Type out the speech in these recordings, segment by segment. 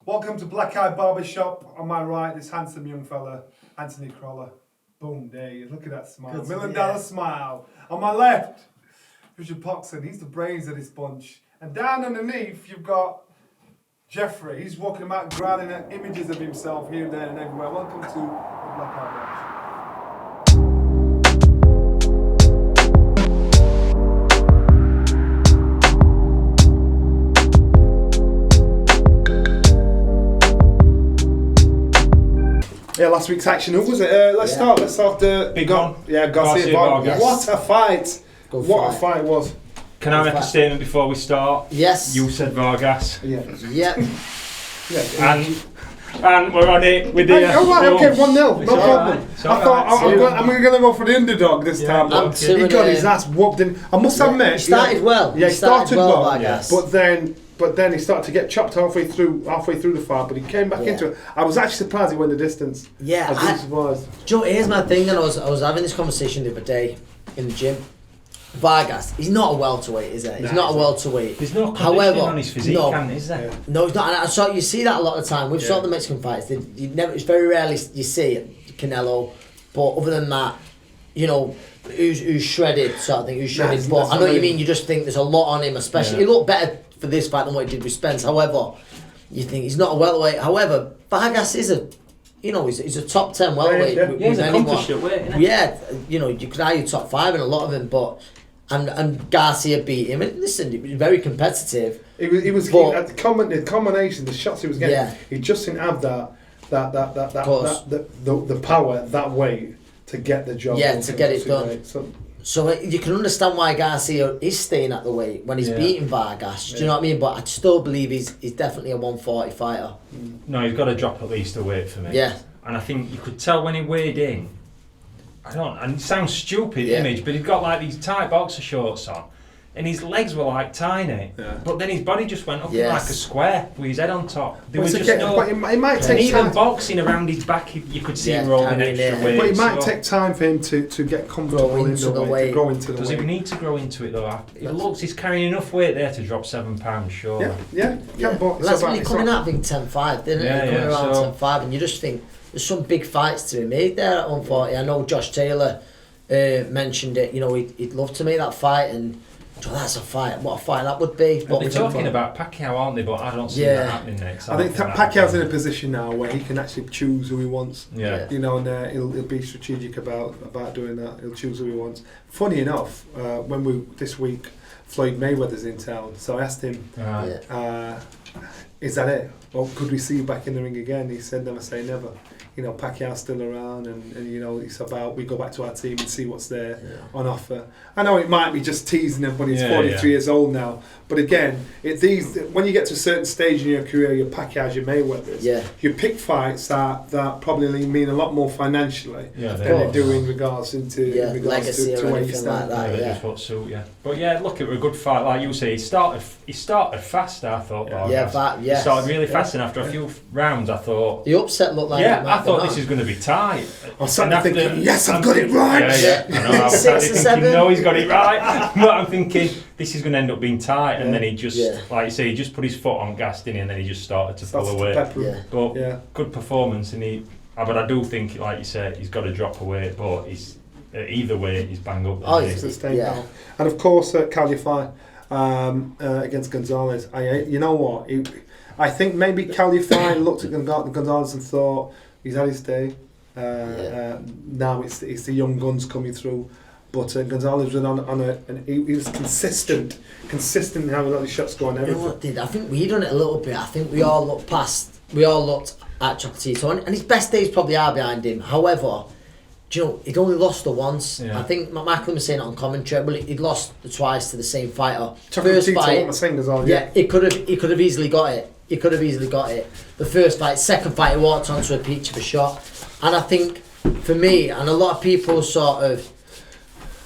Welcome to Black Eye Barber Shop. On my right, this handsome young fella, Anthony Crolla. Boom, there you look at that smile. $1 million smile. On my left, Richard Poxon. He's the brains of this bunch. And down underneath, you've got Jeffrey. He's walking about growling at images of himself here, there, and everywhere. Welcome to the Black Eye Barber Shop. Yeah, last week's action. Who was it? Let's start. Big one. Yeah, Garcia Vargas. What a fight! What a fight it was. Can I make a statement before we start? Yes. You said Vargas. Yeah. Yep. And we're on it with the. Okay, 1-0. No problem. Right. I thought I'm going to go for the underdog this time. But he got his ass whooped in. I must admit, he started well. Yeah, he started well. Vargas. But then he started to get chopped halfway through the fight, but he came back into it. I was actually surprised he went the distance. Yeah, I was surprised. Joe, here's my thing, and I was having this conversation the other day in the gym. Vargas, he's not a welterweight, is he? He's not a welterweight. There's no conditioning on his physique, is there? Yeah. No, he's not. And I saw you see that a lot of the time. We've saw the Mexican fights. It's very rarely you see Canelo, but other than that, you know, who's shredded sort of thing. Who's shredded? But I know what you mean. You just think there's a lot on him, especially. He looked better for this fight than what he did with Spence. However, you think he's not a welterweight. However, Vargas is he's a top 10 welterweight. He's accomplished at weight, isn't he? Yeah, you know, you could argue top 5 in a lot of them, but and Garcia beat him. And listen, it was very competitive. He was at the combination, the shots he was getting. Yeah. He just didn't have the power that way to get the job. Yeah, to get it done. So you can understand why Garcia is staying at the weight when he's beating Vargas. Do you know what I mean? But I still believe he's definitely a 140 fighter. No, he's got to drop at least a weight for me. Yeah. And I think you could tell when he weighed in. And it sounds stupid image, but he's got like these tight boxer shorts on, and his legs were like tiny. Yeah. But then his body just went up like a square with his head on top. There was just it might take even time. Boxing around his back, you could see him rolling extra weight. But it might take time for him to get comfortable into the weight. To grow into the weight. Does he need to grow into it though? It looks he's carrying enough weight there to drop £7, sure. Yeah. That's when he's coming out, I think 10-5, didn't he? Coming around 10-5, and you just think there's some big fights to be made there at 140. I know Josh Taylor mentioned it. You know, he'd love to make that fight, and that's a fight. What a fight that would be. But they're talking about Pacquiao, aren't they? But I don't see that happening next. I think Pacquiao's in a position now where he can actually choose who he wants. Yeah. You know, and he'll be strategic about doing that. He'll choose who he wants. Funny enough, this week Floyd Mayweather's in town, so I asked him, "Is that it? Or could we see you back in the ring again?" He said, "Never say never." You know, Pacquiao's still around, and you know, it's about we go back to our team and see what's there on offer. I know it might be just teasing him when he's 43 years old now, but again, when you get to a certain stage in your career, your Pacquiao's, your Mayweathers, you pick fights that probably mean a lot more financially than they do in regards to legacy to where you stand. Like that, just what suit, But look, it was a good fight, like you say. He started fast, I thought. He started really fast, and after a few rounds, I thought the upset looked like I thought this is going to be tight. I was thinking, yes, I've got it right. I know. 6 or 7. No, he's got it right. But I'm thinking this is going to end up being tight, and then he just, like you say, he just put his foot on gas, didn't he? And then he just started to pull away. But good performance, and but I do think, like you say, he's got to drop away. But he's either way, he's bang up. And of course, Calify against Gonzalez. You know what? I think maybe Calify looked at Gonzalez and thought he's had his day. Now it's the young guns coming through. But Gonzalez was and he was consistent in having a lot of shots going. You know what, I think we done it a little bit. I think we all looked at Chocolatito, and his best days probably are behind him. However, do you know, he'd only lost the once. I think Michael was saying it on commentary, but he'd lost twice to the same fighter. First fight, he could have easily got it. The first fight, second fight, he walked onto a peach of a shot. And I think, for me, and a lot of people sort of,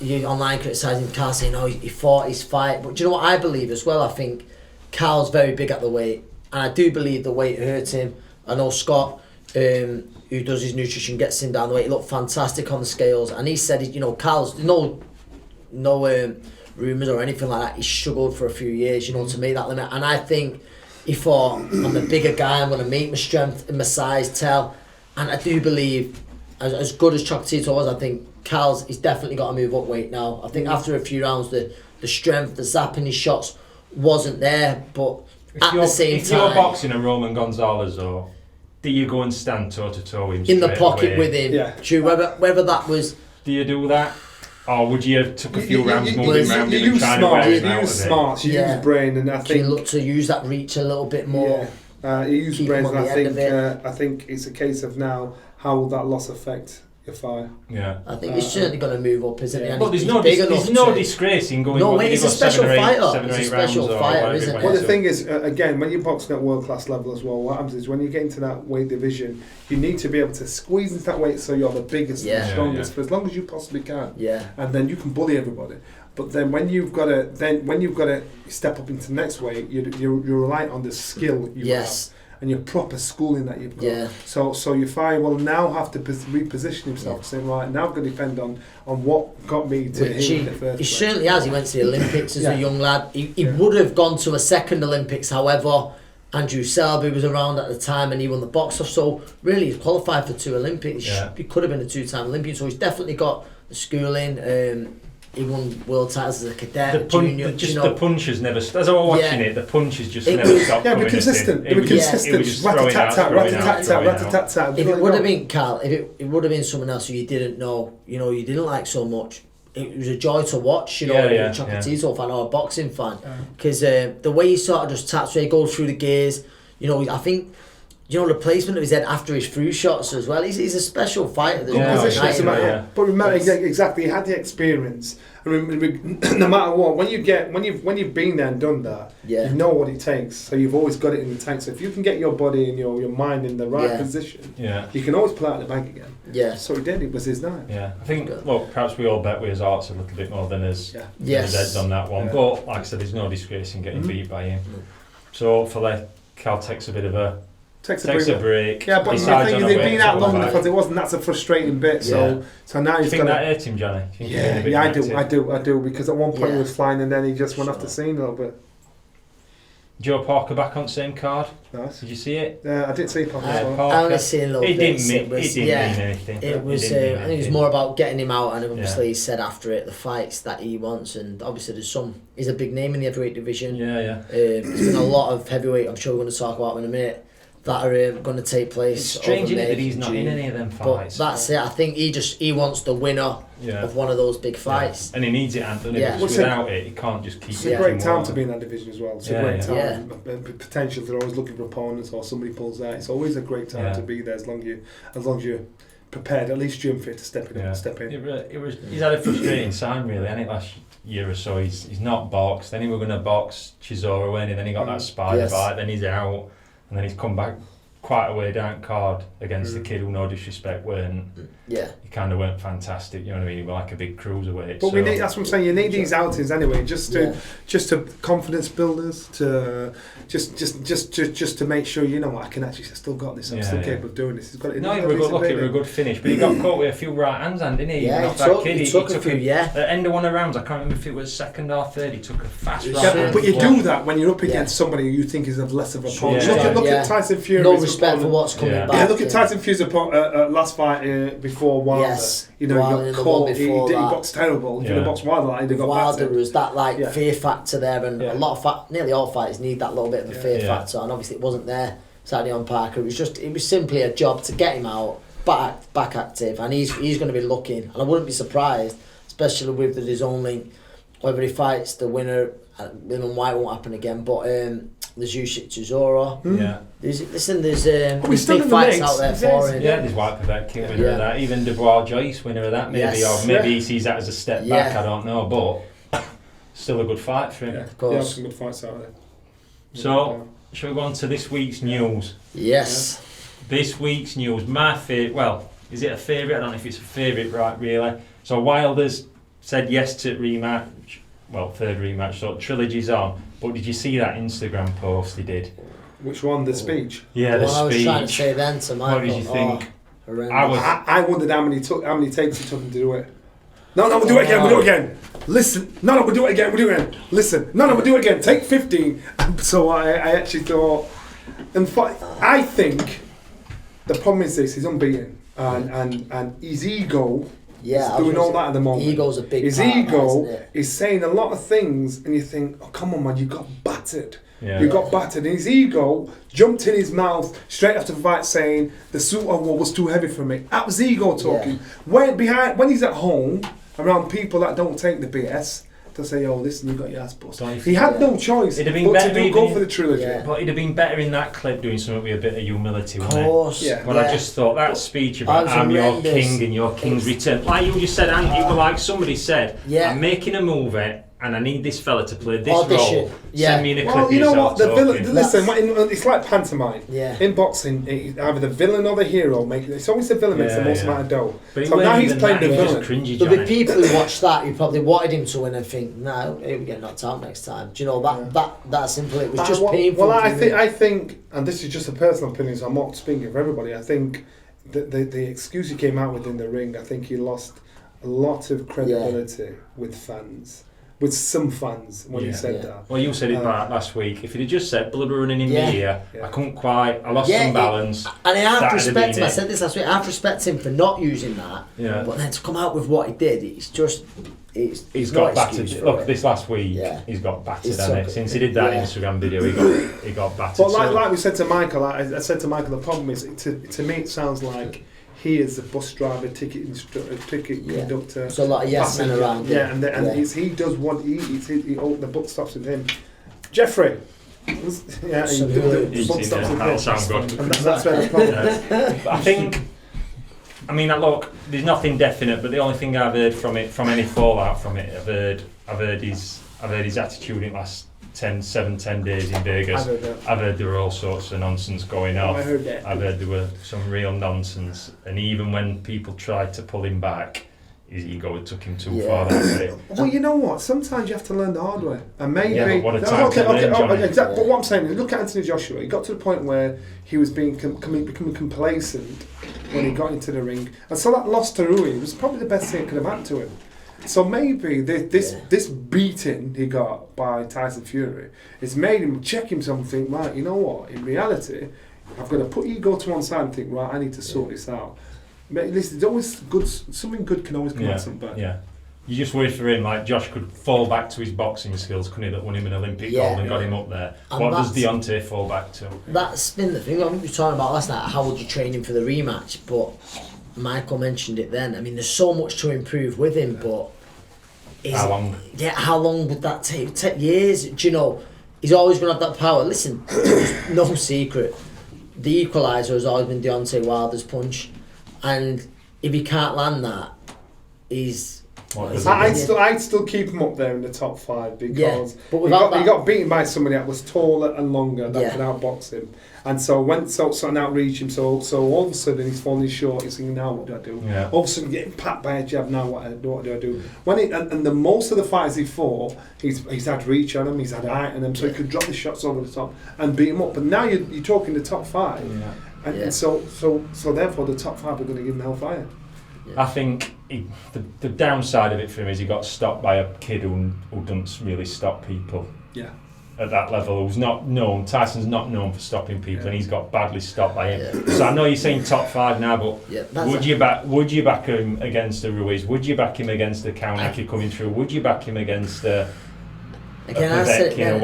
online criticising Carl, saying, he fought his fight. But do you know what I believe as well? I think Carl's very big at the weight, and I do believe the weight hurt him. I know Scott, who does his nutrition, gets him down the weight. He looked fantastic on the scales, and he said, Carl's no rumours or anything like that. He struggled for a few years, to make that limit. And I think he thought, I'm the bigger guy, I'm going to make my strength and my size tell. And I do believe, as good as Chocolatito was, I think he's definitely got to move up weight now. I think after a few rounds, the strength, the zap in his shots wasn't there, but at the same time... If you're boxing a Roman Gonzalez, or do you go and stand toe-to-toe with him in the pocket away? with him? Yeah. True, whether that was... Do you do that? Or would you have took a few rounds moving around him and trying to wear him out of it? You use smart, you use brain, and I think... You look to use that reach a little bit more. Yeah. You use brains, and I think it's a case of now, how will that loss affect your fight? Yeah. I think he's certainly going to move up, isn't he? But there's no disgrace in going... No, he's a special fighter. He's a special fighter, isn't he? Well, the thing is, again, when you're boxing at world-class level as well, what happens is when you get into that weight division, you need to be able to squeeze into that weight so you're the biggest and strongest for as long as you possibly can. Yeah. And then you can bully everybody. But then when you've got to step up into the next weight, you're reliant on the skill you have. And your proper schooling that you've got. Yeah. So your fighter will now have to reposition himself, saying, right, now I'm going to depend on what got me to him in the first place. He certainly has. He went to the Olympics as a young lad. He would have gone to a second Olympics, however, Andrew Selby was around at the time and he won the box off. So really, he's qualified for 2 Olympics. Yeah. He could have been a 2-time Olympian. So he's definitely got the schooling. He won world titles as a cadet, junior. The punches never... As I was watching it, the punches just never stopped. Yeah, but consistent. It was consistent. Rat-a-tat-tat. If it would have been Carl, if it would have been someone else who you didn't know, you didn't like so much, it was a joy to watch, a Chocolatito fan or a boxing fan. Because the way he sort of just taps, where he goes through the gears, I think... the placement of his head after his through shots as well. He's a special fighter. But remember, exactly, he had the experience. I mean, no matter what, when you've been there and done that, you know what it takes. So you've always got it in the tank. So if you can get your body and your mind in the right position, you can always pull out the bag again. Yeah. So he did. It was his night. Yeah. I think. Well, perhaps we all bet with his hearts a little bit more than his heads on that one. But like I said, there's no disgrace in getting beat by him. So hopefully, Cal takes a bit of a. Takes a break. Yeah, but the thing is, they've been out long because it wasn't. That's a frustrating bit. So now he's got. That hurt him, Johnny? I do. Because at one point he was flying and then he just went off the scene a little bit. Joe Parker back on the same card. Nice. Did you see it? Yeah, I did see Parker. I only seen a little bit. It didn't mean anything. It was. I think it was more about getting him out, and obviously he said after it the fights that he wants, and obviously he's a big name in the heavyweight division. There's been a lot of heavyweight. I'm sure we're going to talk about in a minute. That are going to take place. It's strange that he's not in any of them fights. But that's it. I think he wants the winner of one of those big fights. And he needs it, Anthony. Because without it, he can't just keep. It's a great time to be in that division as well. It's a great time. Potential. They're always looking for opponents, or somebody pulls out. It's always a great time to be there as long as you're prepared, at least gym fit to step in. He's had a frustrating sign really, hasn't it, last year or so. He's not boxed. Then he was going to box Chisora, and then he got that spider bite. Then he's out. And then he's come back quite a way down card against the kid who, no disrespect, weren't. Yeah. He kind of went fantastic, you know what I mean? He was like a big cruiserweight. But that's what I'm saying. You need these outings anyway, just to confidence builders, to just to make sure I can actually still got this. I'm still capable of doing this. It was a good look. It was a good finish, but he got caught with a few right hands, didn't he? Yeah, he took a few. At the end of one of the rounds, I can't remember if it was second or third. He took a fast right hand. But you do that when you're up against somebody who you think is of less of a opponent. Look at Tyson Fury. No respect for what's coming back. Yeah, look at Tyson Fury's last fight before Wilder. Yes. He got caught. He boxed terrible. If he'd have boxed Wilder, he'd have got Wilder was that fear factor there, and a lot of nearly all fighters need that little bit of a fear factor, and obviously it wasn't there Saturday on Parker. It was simply a job to get him out, back active, and he's going to be looking, and I wouldn't be surprised, especially with the DAZN link, whether he fights the winner. William White won't happen again, but there's Usyk Chisora. There's big fights out there for him. Yeah, there's White Povetkin winner of that. Even Dubois Joyce winner of that. Maybe or maybe he sees that as a step back. I don't know, but still a good fight for him. Of course, some good fights out there. So, shall we go on to this week's news? Yes. This week's news. My favourite. Well, is it a favourite? I don't know if it's a favourite, right? Really. So Wilder's said yes to rematch. Well, third rematch, so trilogy's on. But did you see that Instagram post he did? Which one? The speech? Yeah, the speech. I was trying to say then to Michael. What did you think? I wondered how many takes it took him to do it. No, we'll do it again. Listen, no, we'll do it again. Listen, no, we'll do it again. Take 15. And so I actually thought, I think the problem is this: he's unbeaten, and his ego. Yeah, he's doing all that at the moment. Ego's a big. His ego is saying a lot of things, and you think, "Oh, come on, man, you got battered. You got battered." And his ego jumped in his mouth straight after the fight, saying the suit was too heavy for me. That was ego talking. When he's at home around people that don't take the BS. To say, oh, listen, you got your ass busted. He had no choice but to go for the trilogy. Yeah. But he'd have been better in that clip doing something with a bit of humility, wouldn't it? Of course. But I just thought that speech about I'm your king and your king's return. Like you just said, Andy, like somebody said, I'm making a movie and I need this fella to play this role. Send me in a clip of yourself talking. Listen, it's like pantomime. In boxing, either the villain or the hero. It's always the villain makes the most amount of dough. But so now he's playing the villain. There'll be people who watch that who probably wanted him to win and think, no, he'll get knocked out next time. Do you know, that simple. It was just painful. Well, I think, and this is just a personal opinion, so I'm not speaking for everybody, I think the excuse he came out with in the ring, I think he lost a lot of credibility with fans. With some fans when he said that. Well, you said it last week. If he'd have just said blood running in me here, I couldn't quite. I lost some balance. And I have to respect him. I said this last week. I have to respect him for not using that. But then to come out with what he did, it's just. He's got battered. Look, this last week, he's got battered, hasn't it? Since he did that Instagram video, he got battered. But like we said to Michael, I said to Michael, the problem is, to me, it sounds like. He is the bus driver, ticket conductor. So a lot of yes men around. He does what the book stops with him. Jeffrey. The book stops with him. That'll sound good. And that's where the problem is. I think. I mean, look, there's nothing definite, but the only thing I've heard from it, from any fallout from it, I've heard his attitude in the last 10 days in Vegas. I've heard there were all sorts of nonsense going on. I heard that. I've heard there were some real nonsense, and even when people tried to pull him back, his ego took him too far that way. Well, you know what? Sometimes you have to learn the hard way, and maybe. But what a time to learn, exactly. But what I'm saying is, look at Anthony Joshua. He got to the point where he was becoming complacent when he got into the ring, and so that loss to Rui was probably the best thing that could have happened to him. So maybe this beating he got by Tyson Fury has made him check himself and think, right, you know what? In reality, I've got to put ego to one side and think, right, I need to sort this out. But listen, it's always good. Something good can always come out of something bad. Yeah. You just worry for him, like Josh could fall back to his boxing skills, couldn't he, that won him an Olympic gold and got him up there. And what does Deontay fall back to? That's been the thing. I think we were talking about last night, how would you train him for the rematch? But Michael mentioned it then. I mean, there's so much to improve with him, but how long? Yeah, how long would that take? Take years. Do you know? He's always going to have that power. Listen, there's no secret. The equaliser has always been Deontay Wilder's punch, and if he can't land that, he's. I'd still keep him up there in the top 5 because but he got beaten by somebody that was taller and longer that could outbox him, and so outreach him. So all of a sudden he's falling short. He's thinking, now what do I do? All of a sudden getting packed by a jab. Now what do I do? And the most of the fights he fought, he's had reach on him, he's had height on him, so he could drop the shots over the top and beat him up. But now you're talking the top 5, and so therefore the top 5 are going to give him hellfire. I think the downside of it for him is he got stopped by a kid who doesn't really stop people. At that level, who's not known. Tyson's not known for stopping people, and he's got badly stopped by him. So I know you're saying top 5 now, but would you back him against the Ruiz? Would you back him against the Kaunaki coming through? Would you back him against again,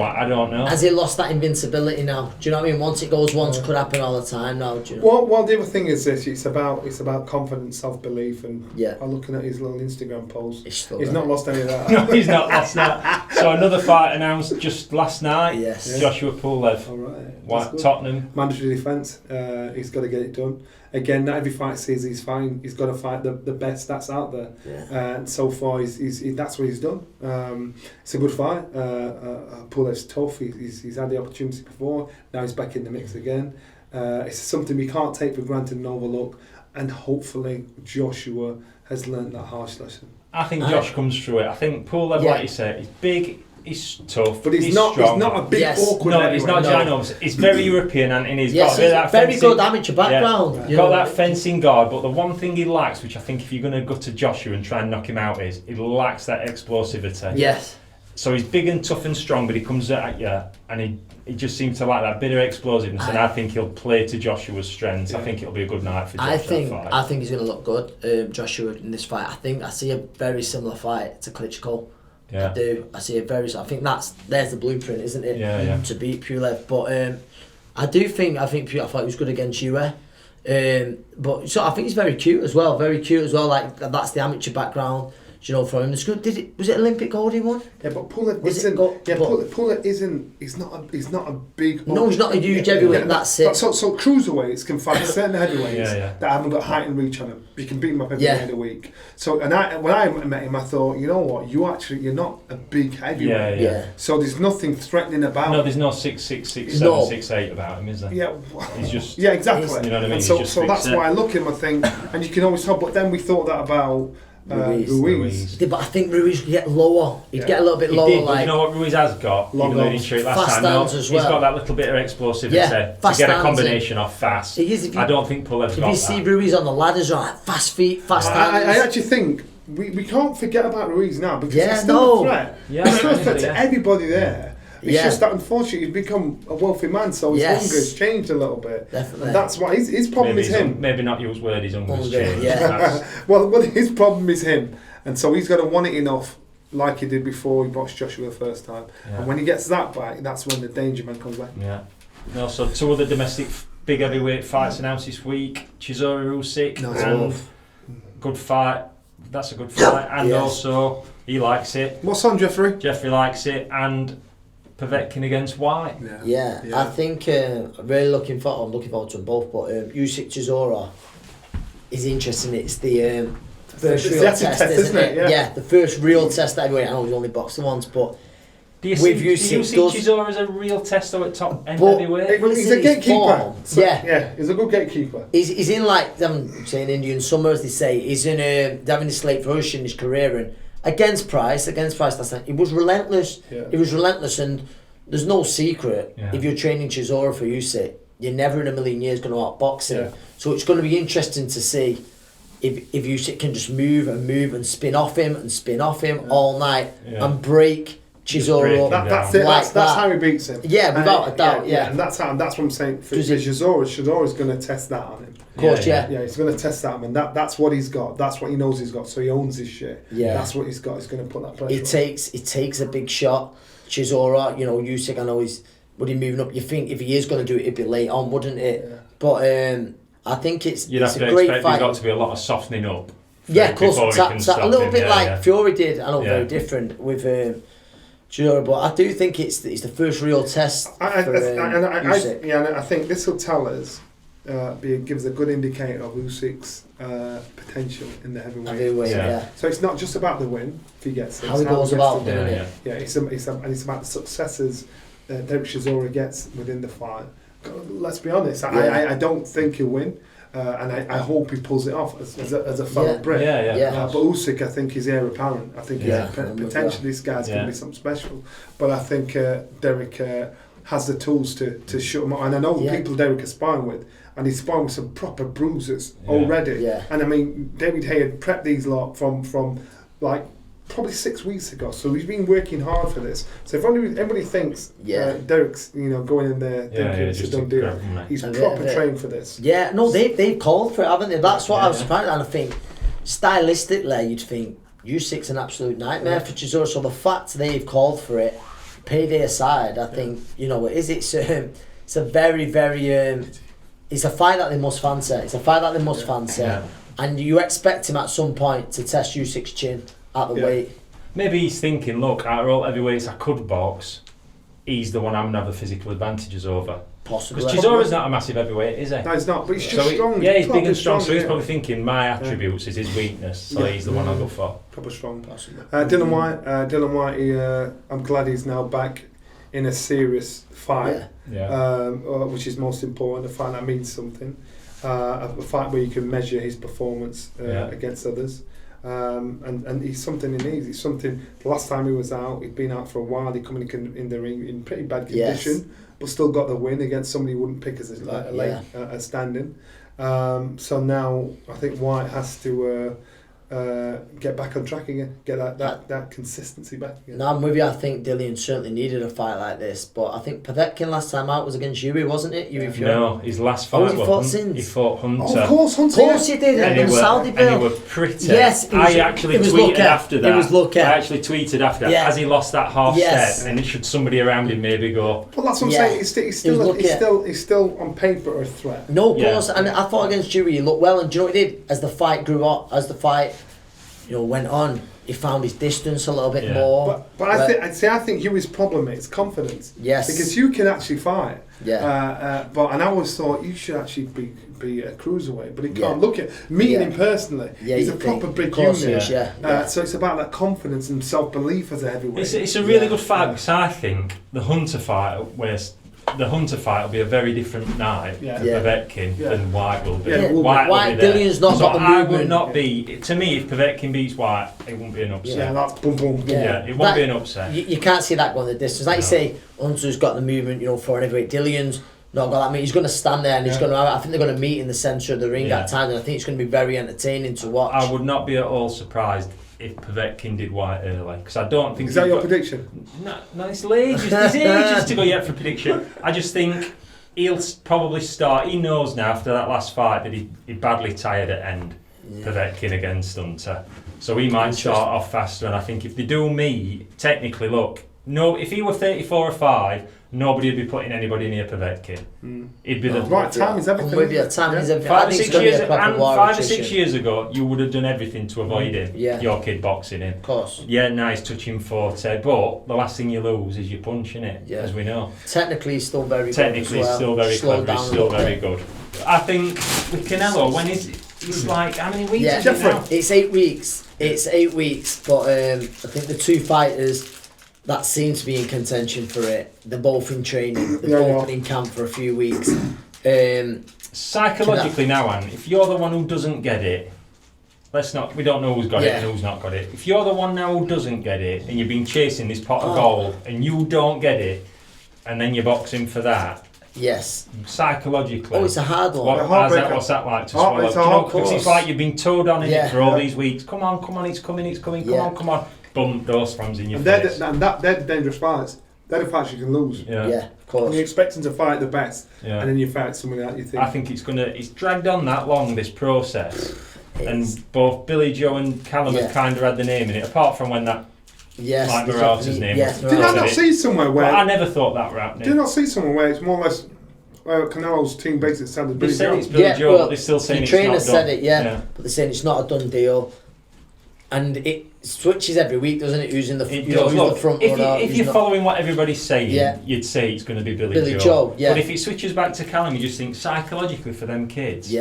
I don't know. Has he lost that invincibility now? Do you know what I mean? Once it goes once, could happen all the time now. Do you know? Well, the other thing is this: it's about confidence, self-belief, and I'm looking at his little Instagram post. He's not lost any of that. No, he's not lost that. So another fight announced just last night. Yes. Joshua Pulev. All right. Tottenham. Mandatory defence. He's got to get it done. Again, not every fight says he's fine. He's got to fight the best that's out there. And so far, that's what he's done. It's a good fight. Pulev's tough. He's had the opportunity before. Now he's back in the mix again. It's something we can't take for granted and overlook. And hopefully, Joshua has learnt that harsh lesson. I think Josh comes through it. I think Pulev, like you said, he's big. He's tough, but he's not strong. He's not a big awkward. No, he's not ginormous. He's very European, and he's got that very fencing, good amateur background. Got that fencing guard, but the one thing he lacks, which I think if you're going to go to Joshua and try and knock him out, is he lacks that explosivity. Yes. So he's big and tough and strong, but he comes at you, and he just seems to like that bit of explosiveness, and I think he'll play to Joshua's strengths. I think it'll be a good night for Joshua. I think he's going to look good, Joshua, in this fight. I see a very similar fight to Klitschko. Yeah. I do. I see a very. I think there's the blueprint, isn't it? Yeah. To beat Pulev, but I think Pulev was good against you. But so I think he's very cute as well. Like that's the amateur background. You know, from him. Was it Olympic gold he won? Yeah, but Pulev isn't. Pulev isn't. He's not a big. No, he's not a huge heavyweight. That's it. So cruiserweights can fight certain heavyweights that haven't got height and reach on them. You can beat them up every day of the week. So when I met him, I thought, you know what, you're not a big heavyweight. Yeah. So there's nothing threatening about. No, there's no 6'6", 6'7", 6'8" about him, is there? Yeah. He's just. Yeah, exactly. You know what I mean? And so that's why I look at him. I think, and you can always tell. But then we thought that about. Ruiz. But I think Ruiz would get lower. He'd get a little bit lower. Like, you know what Ruiz has got? Fast hands as well. He's got that little bit of explosivity to get a combination off fast. I don't think Pulev's got that. If you see Ruiz on the ladders, right, fast feet, fast hands. I actually think we can't forget about Ruiz now because he's still a threat. He's still a threat to everybody there. It's just that unfortunately he's become a wealthy man, so his hunger's changed a little bit. Definitely. And that's why his problem is him. Maybe not use word, his hunger's changed. Well, his problem is him, and so he's got to want it enough, like he did before he boxed Joshua the first time. And when he gets that back, that's when the danger man comes back. Yeah. No, so two other domestic big heavyweight fights announced this week: Chisora Usyk, good fight. That's a good fight, and also he likes it. What's on, Jeffrey? Jeffrey likes it, and Povetkin against White. Yeah. I think I'm looking forward to them both, but Usyk Chisora is interesting. It's the first real test, isn't it? Yeah, the first real test heavyweight. I know he's only boxed once, but do you see Chisora as a real test though at top end heavyweight? He's a gatekeeper. He's a good gatekeeper. He's in, like I'm saying, Indian summer, as they say. He's in having a slate for us in his career, and against Price last night, he was relentless. He was relentless, and there's no secret. If you're training Chisora for Usyk, you're never in a million years going to outbox him. So it's going to be interesting to see if Usyk can just move and spin off him all night and break Chisora up. That's it. That's how he beats him. Yeah, without a doubt. Yeah, and that's what I'm saying. For Chisora's going to test that on him. Of course, yeah, he's going to test that, and that's what he's got. That's what he knows he's got. So he owns his shit. Yeah, that's what he's got. He's going to put that pressure. It takes a big shot. Chisora, Usyk, I know would he moving up? You think if he is going to do it, it'd be late on, wouldn't it? Yeah. But I think it's a great fight. There's got to be a lot of softening up. Yeah, of course, a little bit like Fury did. I know, very different with Chisora, but I do think it's the first real test for Usyk. And I think this will tell us. Gives a good indicator of Usyk's potential in the heavyweight. So it's not just about the win if he gets it. How he goes about doing it. Yeah, it's about the successes Derek Chisora gets within the fight. Let's be honest, I don't think he'll win, and I hope he pulls it off as a fellow Brit. But Usyk, I think, is heir apparent. I think potentially this guy's going to be something special. But I think Derek has the tools to shut him up, and I know the people Derek is sparring with. And he's sparring with some proper bruisers already. Yeah. And I mean, David Hay had prepped these lot from like probably 6 weeks ago. So he's been working hard for this. So if everybody thinks Derek's going in there thinking just don't do it, he's proper trained for this. Yeah, no, they've called for it, haven't they? That's what I was surprised. And I think stylistically, you'd think Usyk's an absolute nightmare for Chisora. So the fact they've called for it, payday aside, I think it's a very, very. It's a fight that they must fancy. And you expect him at some point to test Usyk's chin at the weight. Maybe he's thinking, look, out of all heavyweights I could box, he's the one I'm going to have the physical advantages over. Possibly. Because Chisora's not a massive heavyweight, is he? No, he's not, but he's just strong. Yeah, he's big and strong, so he's probably thinking my attributes is his weakness, so he's the one I'll go for. Proper strong. Dylan White, I'm glad he's now back in a serious fight, which is most important, a fight that means something, a fight where you can measure his performance against others. And he's something he needs. He's something. The last time he was out, he'd been out for a while. He come in the ring in pretty bad condition, but still got the win against somebody he wouldn't pick as a standing. So now I think White has to get back on track again, get that consistency back again. No, I'm with you. I think Dillian certainly needed a fight like this, but I think Povetkin last time out was against Yuri, wasn't it? No, his last fight he fought Hunter. Oh, of course, Hunter. Of course he did. And he were pretty. Yes, I actually tweeted after that. It was lucky. I actually tweeted after that. As he lost that half step, and should somebody around him maybe go. Well, that's what I'm saying. He's still on paper a threat. No, of course. And I thought against Yuri he looked well, and do you know what he did? As the fight grew up, went on, he found his distance a little bit more. But I think Huey's problem is confidence. Yes. Because you can actually fight. Yeah. And I always thought you should actually be a cruiserweight, but he can't. Look at meeting him personally. Yeah, he's a proper big unit. So it's about that confidence and self-belief as a heavyweight. It's a really good fight because I think the Hunter fight will be a very different night for Povetkin than White will be. White Dillian's not got the movement. I would not be. To me, if Povetkin beats White, it won't be an upset. Yeah, that's boom, boom, boom. Yeah, it won't be an upset. You can't see that going the distance. Like you say, Hunter's got the movement, for an heavyweight. Dillian's not got that. I mean, he's going to stand there and he's going to. I think they're going to meet in the centre of the ring at times, and I think it's going to be very entertaining to watch. I would not be at all surprised if Povetkin did White early, because I don't think... Is that your prediction? No, it's ages. There's ages to go yet for prediction. I just think he'll probably start... He knows now after that last fight that he badly tired at end, Povetkin against Hunter. So he might start off faster, and I think if they do meet, technically, look, if he were 34 or 5, nobody would be putting anybody near Povetkin. He'd be the right. Time is everything. With you, time is everything. 5 or 6 years ago, you would have done everything to avoid him. Your kid boxing him. Of course. Yeah, nice touching forte, but the last thing you lose is your punching it, as we know. Technically, he's still very good. Technically, he's still very clever. He's still very good. I think with Canelo, when it's like how many weeks? Yeah, is it now? It's 8 weeks. But I think the two fighters that seem to be in contention for it. They're both in training. They've both been in camp for a few weeks. Psychologically now, Anne, if you're the one who doesn't get it, we don't know who's got it and who's not got it. If you're the one now who doesn't get it and you've been chasing this pot of gold and you don't get it and then you're boxing for that, yes. Psychologically. It's a hard one. What's that like to swallow? Because it's like you've been toed on in it for all these weeks. Come on, it's coming, come on. Boom, door slams in your face. They're the dangerous fights. They're the fights you can lose. Yeah, of course. And you're expecting to fight the best, and then you fight someone that you think. I think it's dragged on that long, this process. And both Billy Joe and Callum have kind of had the name in it, apart from when that Mike Morales' name was. Did I not see somewhere where... I never thought that were happening. Did I not see somewhere where it's more or less... Canelo's team basically sounded Billy Joe. They said it's Billy Joe, but they're still saying it's not done. The trainer said it, but they're saying it's not a done deal. And it switches every week, doesn't it? Who's in the front? If you're following what everybody's saying, you'd say it's going to be Billy Joe. But if it switches back to Callum, you just think psychologically for them kids,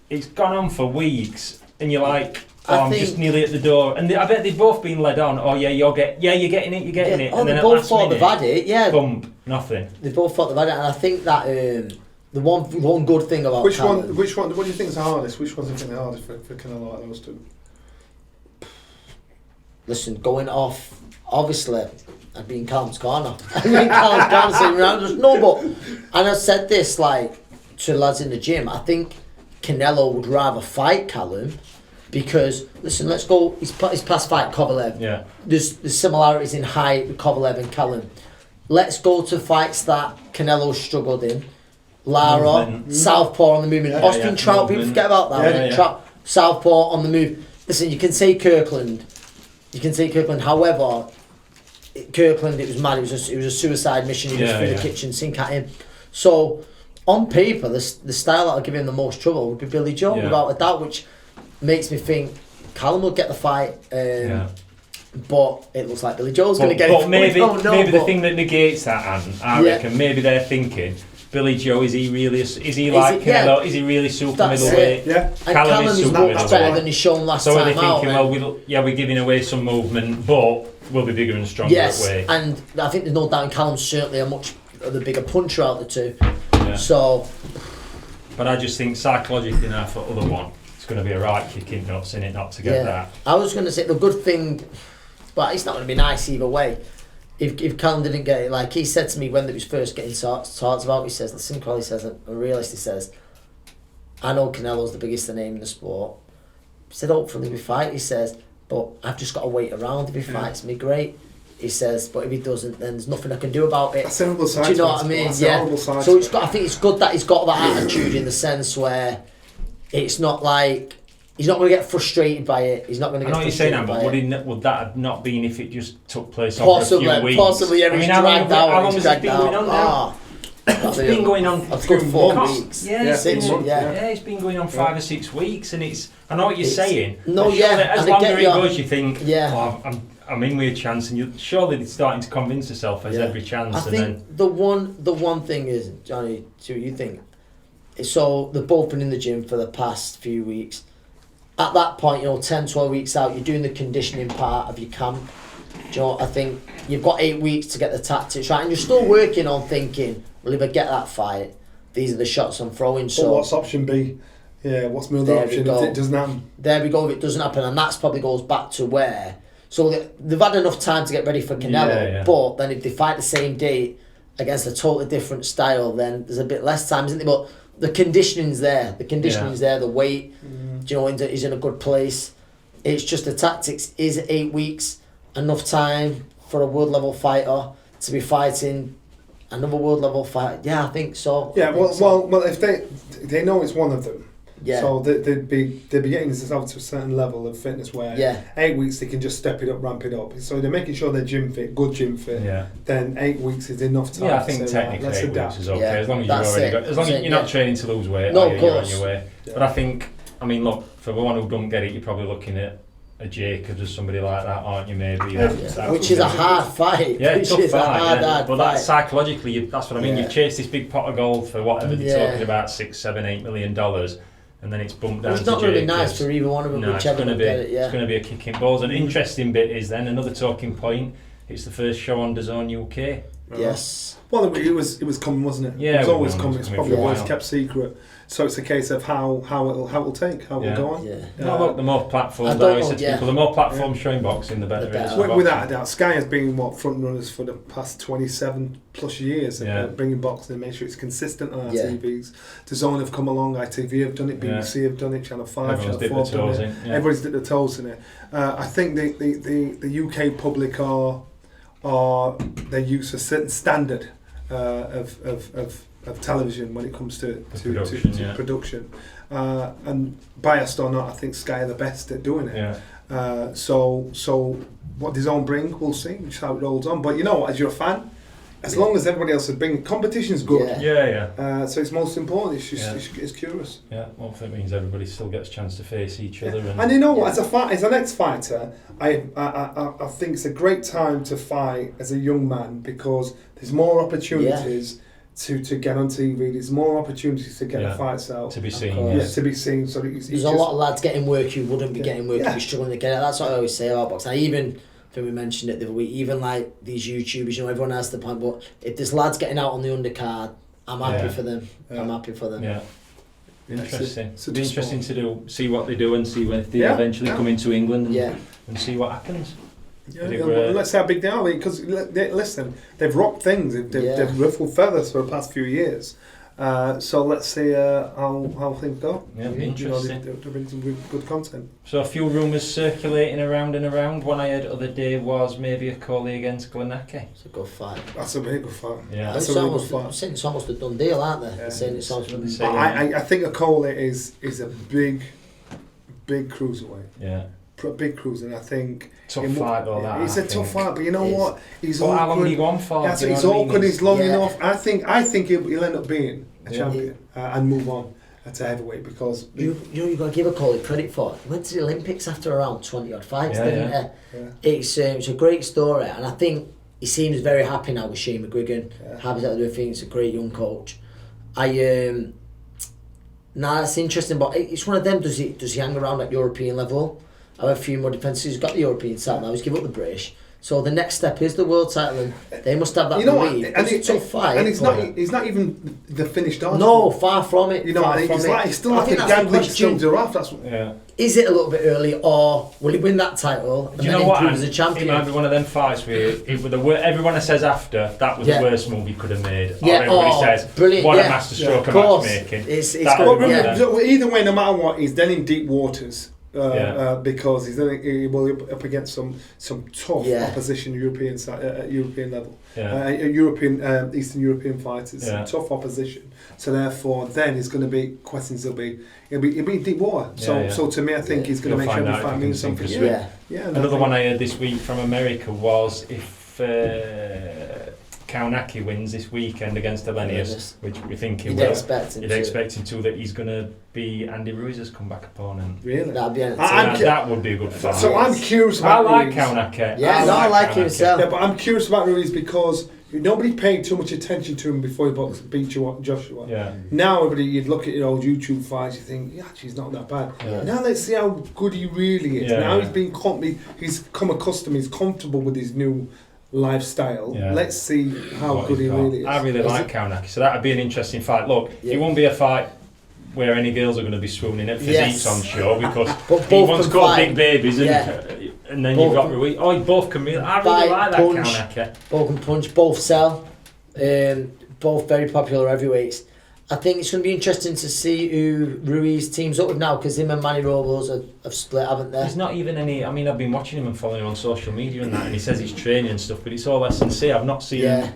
it's gone on for weeks, and you're like, I'm just nearly at the door. And I bet they've both been led on. Oh yeah, you're getting it. Oh, and then they both thought they've had it. Bump, nothing. They both thought they've had it, and I think that the one good thing about Callum, which one? What do you think is the hardest? Which one's the hardest for Canelo like those two? Listen, going off, obviously, I'd be in Callum's corner. Saying round. No, but, and I said this to lads in the gym, I think Canelo would rather fight Callum because, listen, let's go, he's past fight Kovalev. Yeah. There's similarities in height with Kovalev and Callum. Let's go to fights that Canelo struggled in. Lara, Southpaw on the movement. Austin Trout, people forget about that. Trout, Southpaw on the move. Listen, you can say Kirkland. However, Kirkland, it was mad. It was a suicide mission. He was through the kitchen sink at him. So, on paper, the style that will give him the most trouble would be Billy Joe, without a doubt, which makes me think Callum will get the fight. But it looks like Billy Joe's going to get it. But maybe the thing that negates that, Anne, I reckon, maybe they're thinking, Billy Joe, is he like Canelo? Is he really super middleweight? Yeah. Callum is much better than he's shown last time out. So they're thinking, we're giving away some movement, but we'll be bigger and stronger at weight. And I think there's no doubt Callum's certainly the bigger puncher out of the two. Yeah. So. But I just think psychologically now for other one, it's going to be a right kicking nuts in it not to get that. I was going to say the good thing, but it's not going to be nice either way. If Callum didn't get it, like he said to me when it was first getting talked about, he says, listen, Crolla, he says, a realist, he says, I know Canelo's the biggest name in the sport. He said, hopefully we fight, he says, but I've just got to wait around. If he fights me, great. He says, but if he doesn't, then there's nothing I can do about it. That's a horrible side. Do you know what I mean? Yeah. So it's got. I think it's good that he's got that attitude in the sense where it's not like he's not going to get frustrated by it. He's not going to get frustrated by it. I know you're saying that, but would that have not been if it just took place over a few weeks? Possibly, yeah. How long has it been going on now? It's been going on a good 4 weeks. Yeah, 6 months. Yeah, it's been going on 5 or 6 weeks, and it's. I know what you're saying. No, yeah. As longer it goes, you think, I'm in with a chance, and you're surely starting to convince yourself there's every chance. I think the one thing is, Johnny, see what you think. So they've both been in the gym for the past few weeks. At that point, 10, 12 weeks out, you're doing the conditioning part of your camp. Do you know, I think you've got 8 weeks to get the tactics right, and you're still working on thinking, well, if I get that fight, these are the shots I'm throwing. So what's option B? Yeah, what's my other option if it doesn't happen? There we go, if it doesn't happen, and that's probably goes back to where. So they've had enough time to get ready for Canelo, but then if they fight the same date against a totally different style, then there's a bit less time, isn't there? But the conditioning's there. The weight, do you know, is in a good place. It's just the tactics. Is 8 weeks enough time for a world level fighter to be fighting another world level fight? Yeah, I think so. Yeah, well, if they know it's one of them. Yeah. So they'd be getting themselves to a certain level of fitness where 8 weeks they can just step it up, ramp it up. So they're making sure they're gym fit, good gym fit. Yeah. Then 8 weeks is enough time. Yeah, I think technically 8 weeks is okay as long as you've already got. As long as you're not training to lose weight, you're on your way. Yeah. But I think, look, for the one who don't get it, you're probably looking at a Jacobs or somebody like that, aren't you? Maybe. Which is a hard fight. Yeah, it's a tough fight. Hard but that's psychologically, that's what I mean. You've chased this big pot of gold for whatever they're talking about, $6, $7, $8 million. And then it's bumped down to Jacobs. It's not going to be nice for either one of them. No, it's going to be. It's going to be a kicking balls. An interesting bit is then another talking point. It's the first show on DAZN UK. Yes. Well, it was coming, wasn't it? Yeah, it was always coming. It's probably always kept secret. So it's a case of how it'll go on. Yeah. Look, the more platforms, I always say to people, the more platforms showing boxing, the better it is. Without a doubt, Sky has been front runners for the past 27 plus years, bringing boxing and make sure it's consistent on our TVs. DAZN have come along, ITV have done it, BBC have done it, Channel 5, Channel 4 have done it. Everybody's dipped their toes in it. I think the UK public they're used to a certain standard of television when it comes to production. And biased or not, I think Sky are the best at doing it. So what DAZN bring, we'll see which how it rolls on. But you know what, as you're a fan, as long as everybody else is bringing, competition's good. So it's most important. It's just it's curious. Yeah, well, if it means everybody still gets a chance to face each other. And you know what, as an ex-fighter, I think it's a great time to fight as a young man because there's more opportunities. To get on TV, there's more opportunities to get the fights out. To be seen. To be seen. So there's a lot of lads getting work who wouldn't be getting work, who be struggling to get it. That's what I always say about boxing. I think we mentioned it the other week, even like these YouTubers, everyone has the point, but if there's lads getting out on the undercard, I'm happy for them. I'm happy for them. Yeah. Interesting. It'll be interesting to see what they do and see when they eventually come into England and see what happens. Let's see how big they are, because listen, they've rocked things, they've ruffled feathers for the past few years. So let's see how things go. Yeah, it'll be interesting. They're bringing some good content. So a few rumours circulating around and around. One I heard the other day was maybe a Coley against Glenacki. It's a good fight. That's a really good fight. Yeah, that's a really good fight. I'm saying it's almost a done deal, aren't they? Yeah. They're saying it's almost I think a Coley is a big cruiserweight. Yeah. Big cruiser, and I think tough fight though. That it's a tough fight, but you know what? He's awkward. How long did he go on for? He's awkward. He's long enough. I think he'll end up being a champion and move on to heavyweight because you got to give a Coley credit for it. He went to the Olympics after around 20 odd fights, didn't he? It's a great story, and I think he seems very happy now with Shane McGuigan. Happy out there. I think it's a great young coach. That's interesting, but it's one of them. Does he hang around at European level? I have a few more defences. He's got the European side now. He's given up the British. So the next step is the world title, and they must have that belief. It's a tough fight. And it's not even the finished article. No, far from it. It's still like a gambling still giraffe. Is it a little bit early, or will he win that title and then improve as a champion? It might be one of them fights where everyone says after that was the worst move he could have made. Yeah, everybody says brilliant. What a masterstroke of matchmaking. Either way, no matter what, he's then in deep waters. Because he's up against some tough opposition European level, Eastern European fighters, some tough opposition. So therefore, then it's going to be questions. It'll be deep water. So to me, I think he's going to make sure the fight means something. Another one I heard this week from America was if Kaunaki wins this weekend against Elenius, which we think he will. You'd expect him to. That he's going to be Andy Ruiz's comeback opponent. Really? That'd be that would be a good fight. So I'm curious about Ruiz. Kaunaki. Yeah, I like himself. Yeah, but I'm curious about Ruiz because nobody paid too much attention to him before he beat Joshua. Yeah. Now you'd look at your old YouTube fights, you think, actually he's not that bad. Yeah. Now let's see how good he really is. Now he's come accustomed, he's comfortable with his new lifestyle. Let's see how good he really is. I really like Kaunaki, so that'd be an interesting fight. Look, it won't be a fight where any girls are going to be swooning at physiques on show because he wants to call big babies and then you've got Ruiz. Both can really. I really like that Kaunaki. Both can punch, both sell, both very popular heavyweights. I think it's going to be interesting to see who Ruiz teams up with now because him and Manny Robles have split, haven't they? There's not even any. I mean, I've been watching him and following him on social media and that, and he says he's training and stuff, but it's all S&C. I've not seen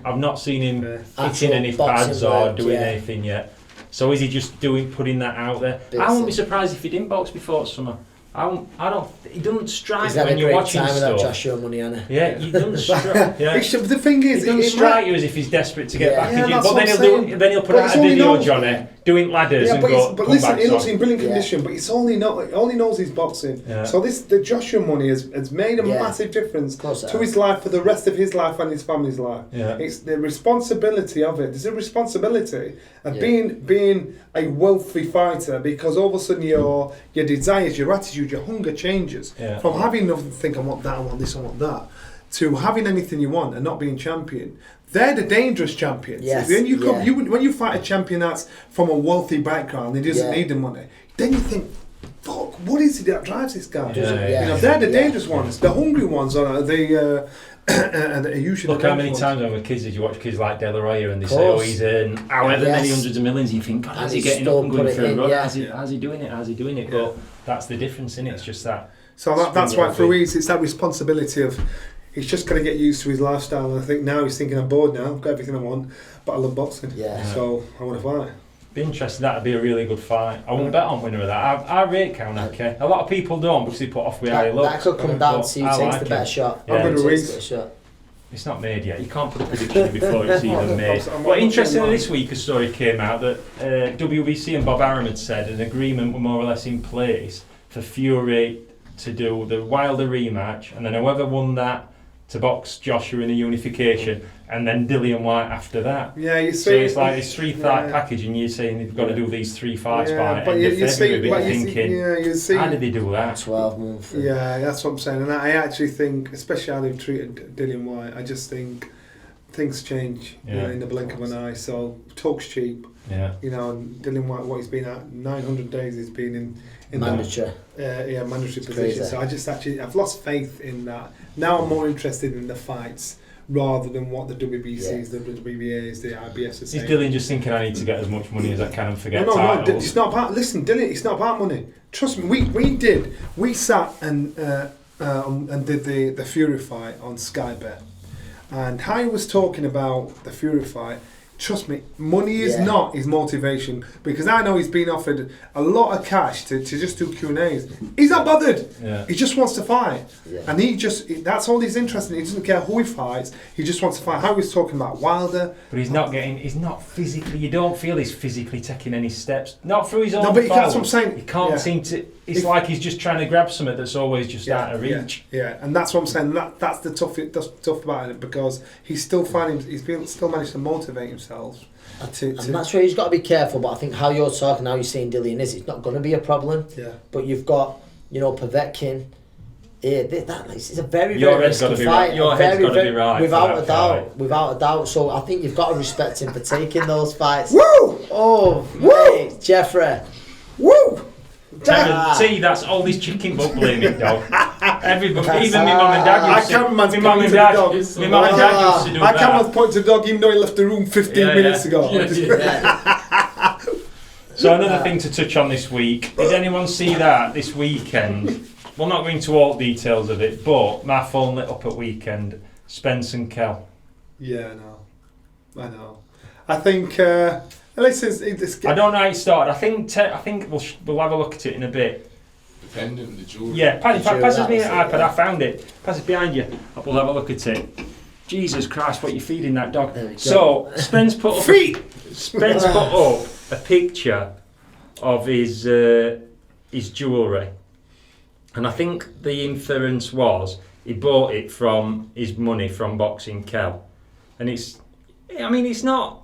him hitting any pads or doing anything yet. So is he just putting that out there? I wouldn't be surprised if he didn't box before summer. He doesn't strike when you're watching stuff. He's had a great time with that Joshua money, Anna. Yeah, he doesn't strike. The thing is, he doesn't strike you as if he's desperate to get back in you. But then he'll put out a video, Johnny, doing ladders and go. But listen, he looks in brilliant condition. But it's only knows he's boxing. Yeah. So the Joshua money has made a massive difference to his life for the rest of his life and his family's life. Yeah. It's the responsibility of it. There's a responsibility of being a wealthy fighter because all of a sudden your desires, your attitude, your hunger changes from having nothing to think I want that, I want this, I want that, to having anything you want and not being champion. They're the dangerous champions. Yes. When you fight a champion that's from a wealthy background, he doesn't need the money. Then you think, fuck, what is it that drives this guy? They're the dangerous ones. The hungry ones are usually. Look how many times when we're kids did you watch kids like De La Hoya and they say, he's in however many hundreds of millions. You think, God, how's he getting up and going for a run? How's he doing it? But that's the difference in it. It's just that. So that's why for Ruiz, it's that responsibility of. He's just got to get used to his lifestyle, and I think now he's thinking, I'm bored now, I've got everything I want, but I love boxing, so I want to fight. Be interesting, that'd be a really good fight. I wouldn't bet on winner of that. I rate Kaunaki. A lot of people don't because they put off with how he looks. That could come down to who takes the better shot. I'm going to Ruiz. It's not made yet. You can't put a prediction before it's even made. But interestingly, this week a story came out that WBC and Bob Arum had said an agreement were more or less in place for Fury to do the Wilder rematch, and then whoever won that to box Joshua in a unification, and then Dillian White after that. Yeah, you see. So it's like this 3-fight package, and you're saying you've got to do these 3 fights by end of February. How did they do that? 12 months. Yeah, that's what I'm saying. And I actually think, especially how they've treated Dillian White, I just think things change in the blink of an eye. So talk's cheap. Yeah. And Dillian White, what he's been at 900 days, he's been in mandatory. Mandatory position. So I've lost faith in that. Now I'm more interested in the fights rather than what the WBCs, the WBAs, the IBS are saying. Is Dillian just thinking I need to get as much money as I can and forget titles? No, it's not about. Listen, Dillian, it's not about money. Trust me, we sat and did the Fury fight on Sky Bet, and how he was talking about the Fury fight. Trust me, money is not his motivation, because I know he's been offered a lot of cash to just do Q&As. He's not bothered. Yeah. He just wants to fight. Yeah. And that's all he's interested in. He doesn't care who he fights. He just wants to fight. How he was talking about Wilder. But he's not physically, you don't feel he's physically taking any steps. Not through his own but that's what I'm saying. He can't seem to, it's like he's just trying to grab something that's always just out of reach. Yeah, and that's what I'm saying. That's the tough about it, because he's still still managed to motivate himself. And that's where he's got to be careful. But I think how you're talking, how you're saying Dillian is, it's not going to be a problem. Yeah. But you've got, Povetkin, It's a very, very risky fight. Your head's got to be right. Without a doubt. So I think you've got to respect him for taking those fights. Woo! Oh, mate, Jeffrey. Woo! See, that's all this chicken butt blaming, dog. Everybody, even my mum and dad used to. My mum and dad used to do that. I can't point to the dog even though he left the room 15 minutes ago. So another thing to touch on this week. Did anyone see that this weekend? We'll not go into all details of it, but my phone lit up at weekend. Spence and Kell. Yeah, I know. I think. I don't know how it started. I think we'll have a look at it in a bit. Depending on the jewelry. Yeah, pass me an iPad. I found it. Pass it behind you. We'll have a look at it. Jesus Christ, what you feeding that dog? So Spence put up a picture of his jewellery, and I think the inference was he bought it from his money from boxing Kell, and it's not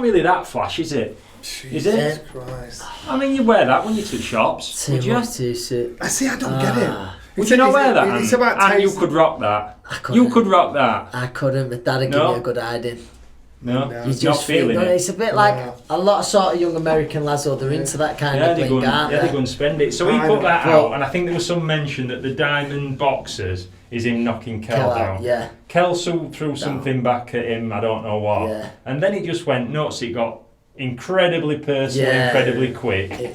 really that flash, is it? Jesus is it? Christ. I mean, you wear that when you to the shops, would you? I see. I don't get it. Would you not wear that? It's about Tyson. And you could rock that. You could rock that. I couldn't, but that'd give me a good hiding. No, you just not feeling it. It's a bit like a lot of sort of young American lads, they're into that kind of thing, aren't they? Yeah, they go and spend it. So he put that out, and I think there was some mention that the Diamond Boxers is him knocking Kell down. Yeah. Kell threw something back at him, I don't know what. Yeah. And then it just went nuts. It got incredibly personal, incredibly quick.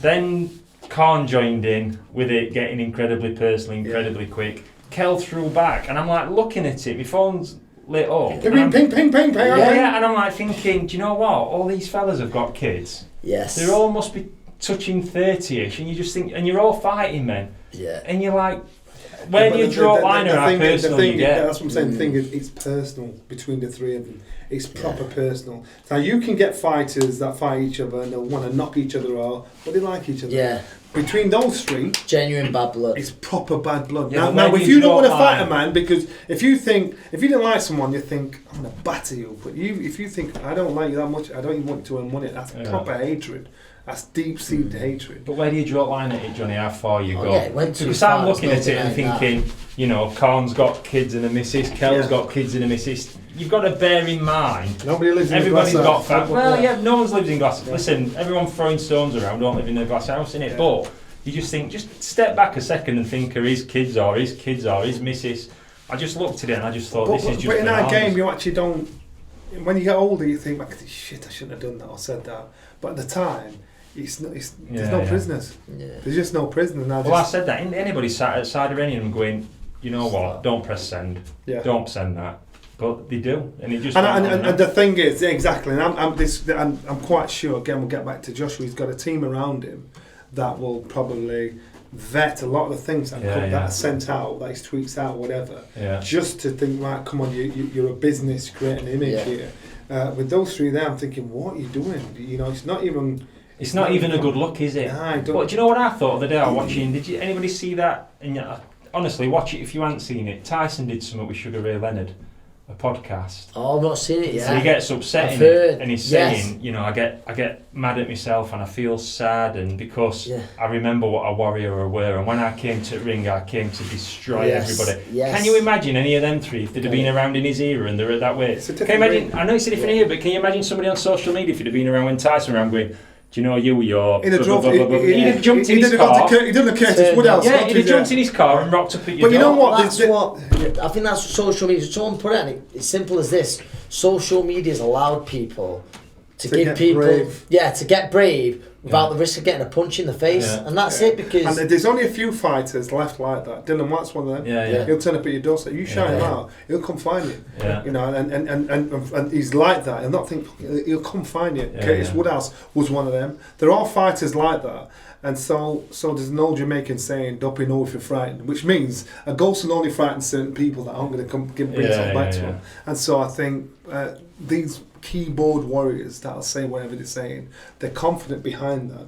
Then Khan joined in with it getting incredibly personal, incredibly quick. Kell threw back, and I'm like looking at it, my phone's lit up. Ping. Yeah, and I'm like thinking, do you know what? All these fellas have got kids. Yes. They all must be touching 30-ish, and you just think, and you're all fighting men. Yeah. And you're like, where do you draw a line around how personal you get? That's what I'm saying. The thing is, it's personal between the three of them. It's proper personal. Now you can get fighters that fight each other and they'll want to knock each other out, but they like each other. Yeah. Between those three, genuine bad blood. It's proper bad blood. Yeah, now if you don't want to fight a man, because if you didn't like someone, you think I'm gonna batter you. But if you think I don't like you that much, I don't even want you to earn money. That's proper hatred. That's deep-seated hatred. But where do you draw a line at it, Johnny? How far you go? Yeah, it went too because far. I'm looking at it and thinking, Khan's got kids and a missus, Kell's got kids and a missus. You've got to bear in mind. Nobody lives in everybody's a glass got house. Well, yeah, no one's lived in glass. Yeah. Listen, everyone throwing stones around don't live in a glass house, innit? Yeah. But you just think, just step back a second and think, are his kids or his missus? I just looked at it and I just thought, this is just. But in that game, you actually don't. When you get older, you think, shit, I shouldn't have done that or said that. But at the time, there's no prisoners. Yeah. There's just no prisoners now. Well, I said that. Anybody sat outside of any of them going, you know what? Don't press send. Yeah. Don't send that. But they do, and it just. And the thing is, exactly. And I'm quite sure. Again, we'll get back to Joshua. He's got a team around him that will probably vet a lot of the things that are sent out, that he tweets out, whatever. Yeah. Just to think, right, come on, you're a business, create an image here. With those three there, I'm thinking, what are you doing? It's not even. It's not even a good look, is it? Nah, But do you know what I thought the day I was watching? Did anybody see that? And honestly, watch it if you hadn't seen it. Tyson did something with Sugar Ray Leonard, a podcast. Oh, I've not seen it yet. So he gets upset in it, and he's saying, I get mad at myself and I feel sad, and because I remember what a warrior I were, and when I came to the ring, I came to destroy everybody. Yes. Can you imagine any of them three if they'd have been around in his era and they're that way? Can you imagine? I know it's a different era, but can you imagine somebody on social media if he'd have been around when Tyson around going, do you know you're... He'd have jumped in his car. He'd done a Curtis Woodhouse. Yeah, he'd have jumped in his car and rocked up at your door. But you know what? I think that's social media. Someone put it in. It's simple as this. Social media's allowed people to give people... Brave. Yeah, to get brave without the risk of getting a punch in the face. Yeah. And that's it, because... And there's only a few fighters left like that. Dylan White's one of them. Yeah. He'll turn up at your doorstep. You shout him out, he'll come find you. Yeah. And he's like that. He'll not think... He'll come find you. Yeah, Curtis Woodhouse was one of them. There are fighters like that. And so there's an old Jamaican saying, "Don't be know if you're frightened," which means a ghost will only frighten certain people that aren't going to bring something back to them. And so I think these keyboard warriors that'll say whatever they're saying, they're confident behind that.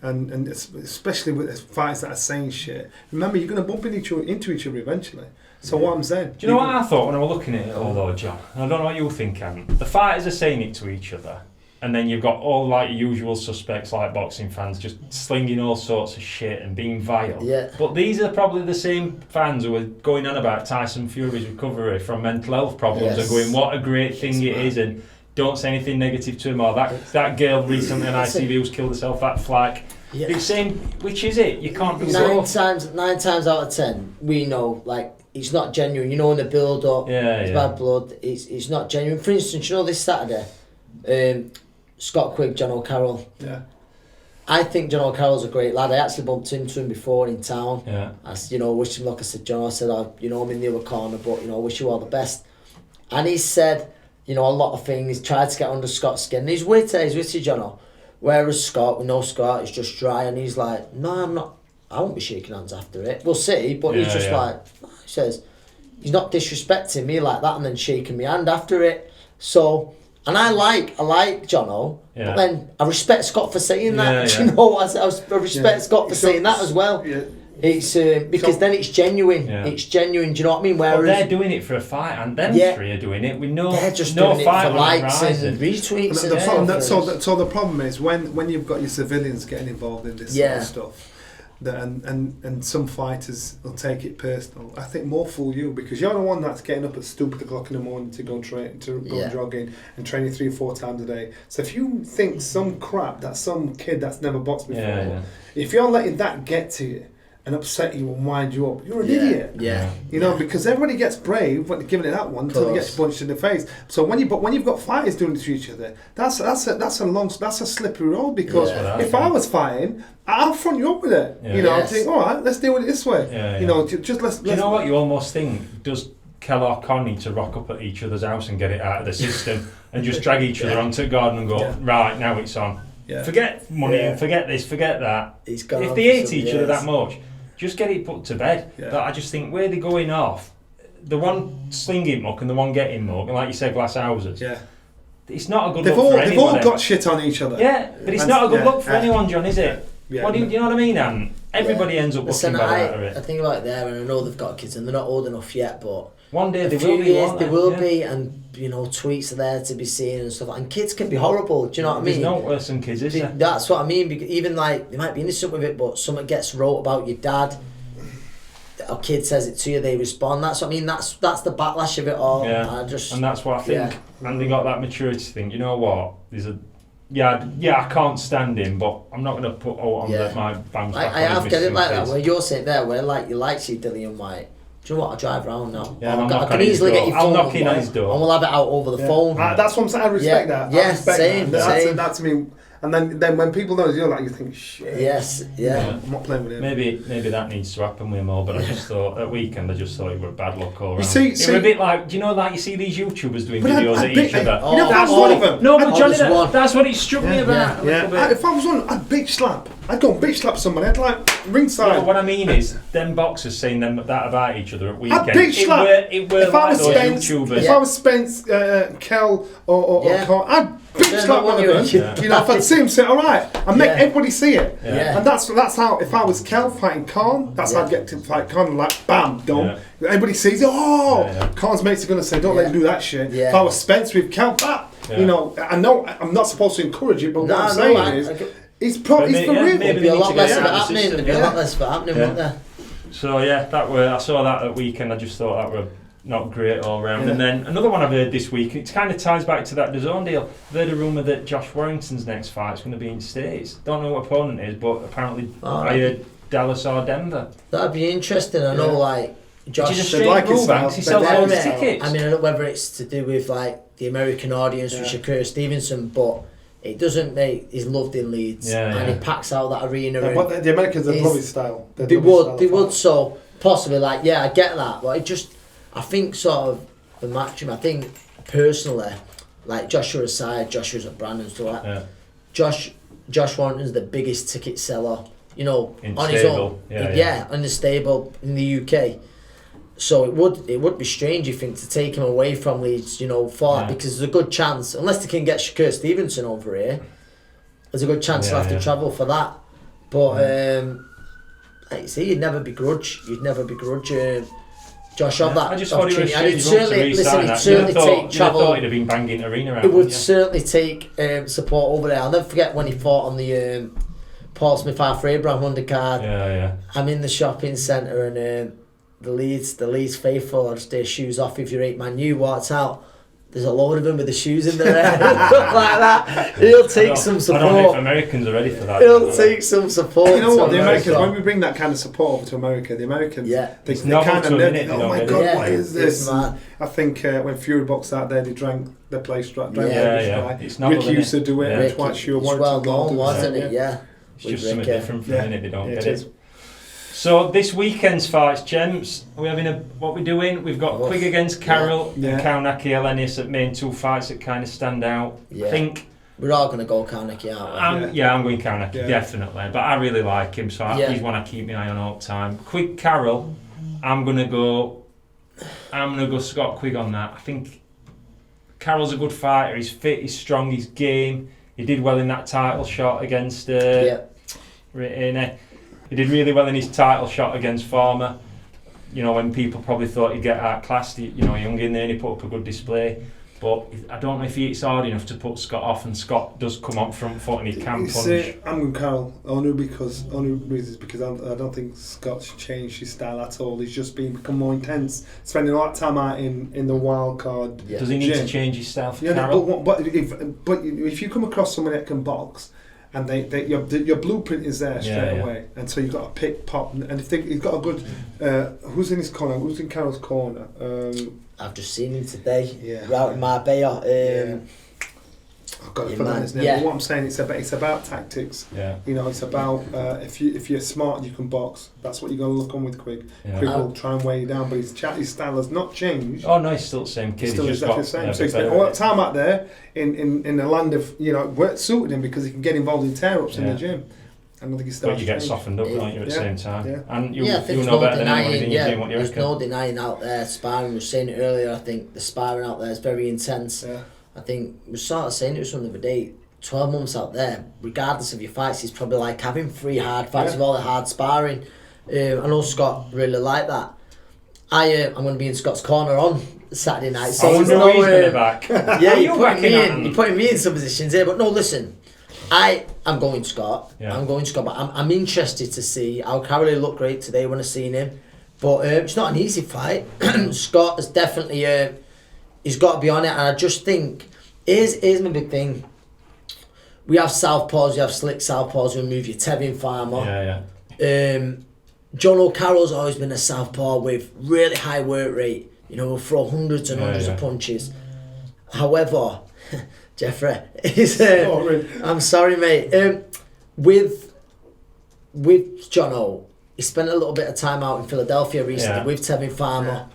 And especially with fights that are saying shit. Remember, you're going to bump into each other eventually. So what I'm saying. Do you know what I thought when I was looking at it all though, John? And I don't know what you think, Ant. The fighters are saying it to each other. and then you've got all like usual suspects like boxing fans just slinging all sorts of shit and being vile. Yeah. But these are probably the same fans who are going on about Tyson Fury's recovery from mental health problems and going, what a great thing it is, and don't say anything negative to him, or that girl recently on ITV who's killed herself, that flag. Yeah. They're saying, which is it? You can't do both. 9 times out of 10, we know, like, it's not genuine. You know, in the build-up, it's bad blood. It's not genuine. For instance, you know, this Saturday, Scott Quigg, John O'Carroll. Yeah. I think John O'Carroll's a great lad. I actually bumped into him before in town. Yeah. I, wished him luck. I said, John, I'm in the other corner, but, wish you all the best. And he said, a lot of things. He's tried to get under Scott's skin. He's witty, John. Whereas Scott, we know Scott is just dry, and he's like, no, I'm not. I won't be shaking hands after it. We'll see, but he's just like, he says, he's not disrespecting me like that and then shaking my hand after it. So, and I like Jono, but then I respect Scott for saying that. Yeah. I respect Scott for saying that as well. Yeah. It's because then it's genuine. Yeah. It's genuine. Do you know what I mean? Whereas they're doing it for a fight, and them three are doing it with they're just doing fight it for likes and retweets. So the problem is when you've got your civilians getting involved in this sort of stuff. And some fighters will take it personal. I think more fool you, because you're the one that's getting up at stupid o'clock in the morning to go jogging and training 3 or 4 times a day. So if you think some crap that some kid that's never boxed before, if you're letting that get to you and upset you and wind you up, you're an idiot. Yeah. Because everybody gets brave when they're giving it that one until they get punched in the face. So when you've got fighters doing it to each other, that's a slippery road, because if I was fighting, I'll front you up with it. I think, all right, let's deal with it this way. Just let's. You know what? You almost think, does Kell or Con need to rock up at each other's house and get it out of the system and just drag each other onto the garden and go, right, now it's on. Yeah. Forget money, forget this, forget that. If they hate each other that much, just get it put to bed. Yeah. But I just think where they're going off, the one slinging muck and the one getting muck, and like you said, glass houses. Yeah. It's not a good look for anyone. They've all got shit on each other. Yeah, but it's not a good look for anyone, John, is it? Yeah. Do you know what I mean, Anne? Everybody ends up looking bad out of it. I think about it there, and I know they've got kids, and they're not old enough yet, but one day they will be, and tweets are there to be seen and stuff. And kids can be horrible. Do you know what I mean? There's no worse than kids, is there? That's what I mean. Even like they might be innocent with it, but something gets wrote about your dad. A kid says it to you, they respond. That's what I mean. That's the backlash of it all. Yeah. And that's what I think. And they got that maturity thing. You know what? There's a. I can't stand him, but I'm not going to put on my bounce back. I have get it like that, where you're sitting there, where like you like see Dillian White. Do you know what? I drive around now. Yeah, I can easily get your phone. I'll knock in his door. And we'll have it out over the phone. That's what I'm saying. I respect that. Yeah, same. That's me. And then when people know you think, shit. Yes, yeah. I'm not playing with him. Maybe that needs to happen with him all, but I just thought, at weekend, it were bad luck all around. You see, it were a bit like, do you know, like you see these YouTubers doing videos at each other? That's one of them. No, but Johnny, that's what it struck me about. Yeah. If I was one, I'd bitch slap. I'd go and bitch slap somebody. I'd like ringside. No, what I mean is, them boxers saying that about each other at weekend. I'd bitch slap. If I was Spence, if I was Spence, Kell, or Con, I'd bitch slap one of them. If I'd see him say, all right, and make everybody see it. And that's how. If I was Kell fighting Con, that's how I'd get to fight Con. Like, bam, done. Everybody sees it. Con's mates are gonna say, don't let him do that shit. If I was Spence with Kell, I know I'm not supposed to encourage it, but what I'm saying is. He's for real. There'd be a lot less of it happening. There'd be a lot less of it happening, wouldn't there? So I saw that at weekend. I just thought that were not great all round. And then another one I've heard this week. It kind of ties back to that DAZN deal. I've heard a rumour that Josh Warrington's next fight's going to be in States. Don't know what opponent it is, but apparently I heard Dallas or Denver. That'd be interesting. I know, like Josh. Which is a strange rule, Banks. He sells all his tickets. I mean, I don't know whether it's to do with like the American audience with Shakur Stevenson, but. It doesn't make. He's loved in Leeds, and he packs out that arena. But the Americans are probably style. They would. So possibly, like, I get that, but I think sort of the match. I think personally, like Joshua aside, Joshua's a brand and stuff like that. Josh Warrington's the biggest ticket seller, on his own. On the stable in the UK. So it would be strange, you think, to take him away from Leeds, for that, because there's a good chance, unless they can get Shakur Stevenson over here, there's a good chance he'll have to travel for that. But like you see, you'd never begrudge Josh have that I just thought opportunity. it And it'd certainly take travel. Thought he'd have been banging arena around. It would certainly take support over there. I'll never forget when he fought on the Paul Smith Arthur Abraham undercard. Yeah. I'm in the shopping centre and the Leeds faithful just their shoes off if you're 8-man. You walked out. There's a load of them with the shoes in their hair, like that. He'll take some support. I don't know if Americans are ready for that. He'll take some support. You know what? The Americans, when we bring that kind of support over to America, the Americans, they kind of oh my God, what is this? I think when Fury boxed out there, they drank the place dry. Rick used to do it, and twice you wanted well to known, wasn't it? Yeah. It's just something different for a minute, they don't get it. So this weekend's fights, gents, are we having what we're doing? We've got Quigg against Carroll and Kaunaki Elenius at main 2 fights that kind of stand out. I think we're all going to go Kaunaki, aren't we? I'm going Kaunaki, definitely. But I really like him, so he's one I keep my eye on all the time. Quigg Carroll, I'm gonna go Scott Quigg on that. I think Carroll's a good fighter. He's fit, he's strong, he's game. He did well in that title shot against He did really well in his title shot against Former. You know, when people probably thought he'd get outclassed, young in there, and he put up a good display. But I don't know if he hits hard enough to put Scott off, and Scott does come on front foot and he can punch. I'm going Carroll, only reasons because I don't think Scott's changed his style at all. He's just become more intense, spending a lot of time out in the wild card. Yeah. Does he need to change his style for Carroll? But if you come across someone that can box, and your blueprint is there straight away, and so you've got to pick, pop, and if you've got a good who's in his corner, who's in Carroll's corner? I've just seen him today, out in Marbella. I've got to pronounce his name. But what I'm saying, it's about tactics. It's about if you're smart, you can box. That's what you're going to look on with Quigg. Quigg will try and weigh you down, but his style has not changed. Oh no, he's still the same kid. He's still exactly the same. So he spent all that time out there in the land of what suited him because he can get involved in tear-ups in the gym. I don't think he's still. But you get softened up, don't you, at the same time? Yeah. And you know better than anyone in your gym what you reckon. There's no denying out there sparring. We were saying it earlier. I think the sparring out there is very intense. Yeah. I think we were sort of saying it was from the other day. 12 months out there, regardless of your fights, it's probably like having 3 hard fights with all the hard sparring. I know Scott really liked that. I'm going to be in Scott's corner on Saturday night. So I wonder where he's going to back. You're putting me in some positions here, but no, listen. I'm going Scott. I'm going Scott, but I'm interested to see how Carroll looked great today when I seen him. But it's not an easy fight. Scott is definitely he's got to be on it, and I just think here's my big thing. We have southpaws, you have slick southpaws who move your Tevin Farmer. John O'Carroll's always been a southpaw with really high work rate. Will throw hundreds and hundreds of punches. However, Jeffrey, I'm sorry, mate. With John O, he spent a little bit of time out in Philadelphia recently with Tevin Farmer. Yeah.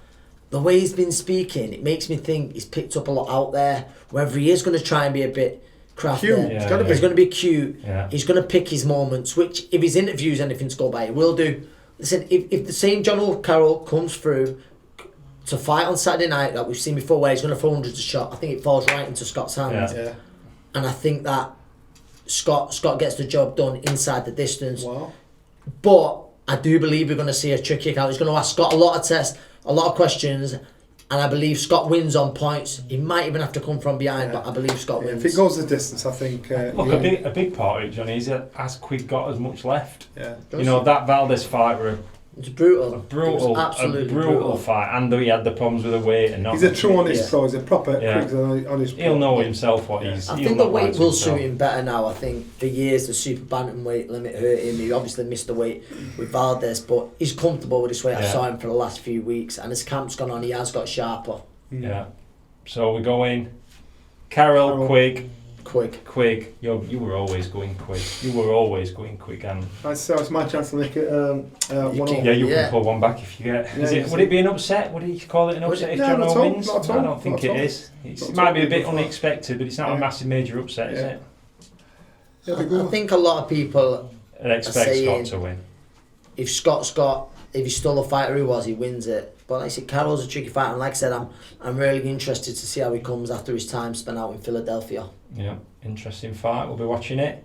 The way he's been speaking, it makes me think he's picked up a lot out there. Whether he is going to try and be a bit crafty, he's going to be cute. Yeah. He's going to pick his moments, which if his interviews anything to go by, he will do. Listen, if the same John O'Carroll comes through to fight on Saturday night that we've seen before, where he's going to throw hundreds of shots, I think it falls right into Scott's hands. Yeah. And I think that Scott gets the job done inside the distance. Wow. But I do believe we're going to see a trick kick out. He's going to ask Scott a lot of tests, a lot of questions, and I believe Scott wins on points. He might even have to come from behind, but I believe Scott wins. If it goes the distance, I think... a big part of it, Johnny, is that has Quigg got as much left? Yeah. That Valdez fight were... It's brutal. A brutal fight, and he had the problems with the weight and he's a true honest pro. He's a proper honest pro. He'll know himself what he's. I think the weight will suit him better now. I think for years the super bantamweight limit hurt him. He obviously missed the weight with Valdez, but he's comfortable with his weight. I saw him for the last few weeks, and as camp's gone on, he has got sharper. Yeah. So we're going Carroll. Quigg. You were always going Quigg. And so it's my chance to make it one. You can pull one back if you get. Would it be an upset? Would he call it an upset if John O wins? I don't think it is. It might be a bit unexpected, but it's not a massive major upset, is it? I think a lot of people expect Scott to win. If he's still the fighter he was, he wins it. But like I said, Carroll's a tricky fighter, and like I said, I'm really interested to see how he comes after his time spent out in Philadelphia. Yeah, interesting fight. We'll be watching it.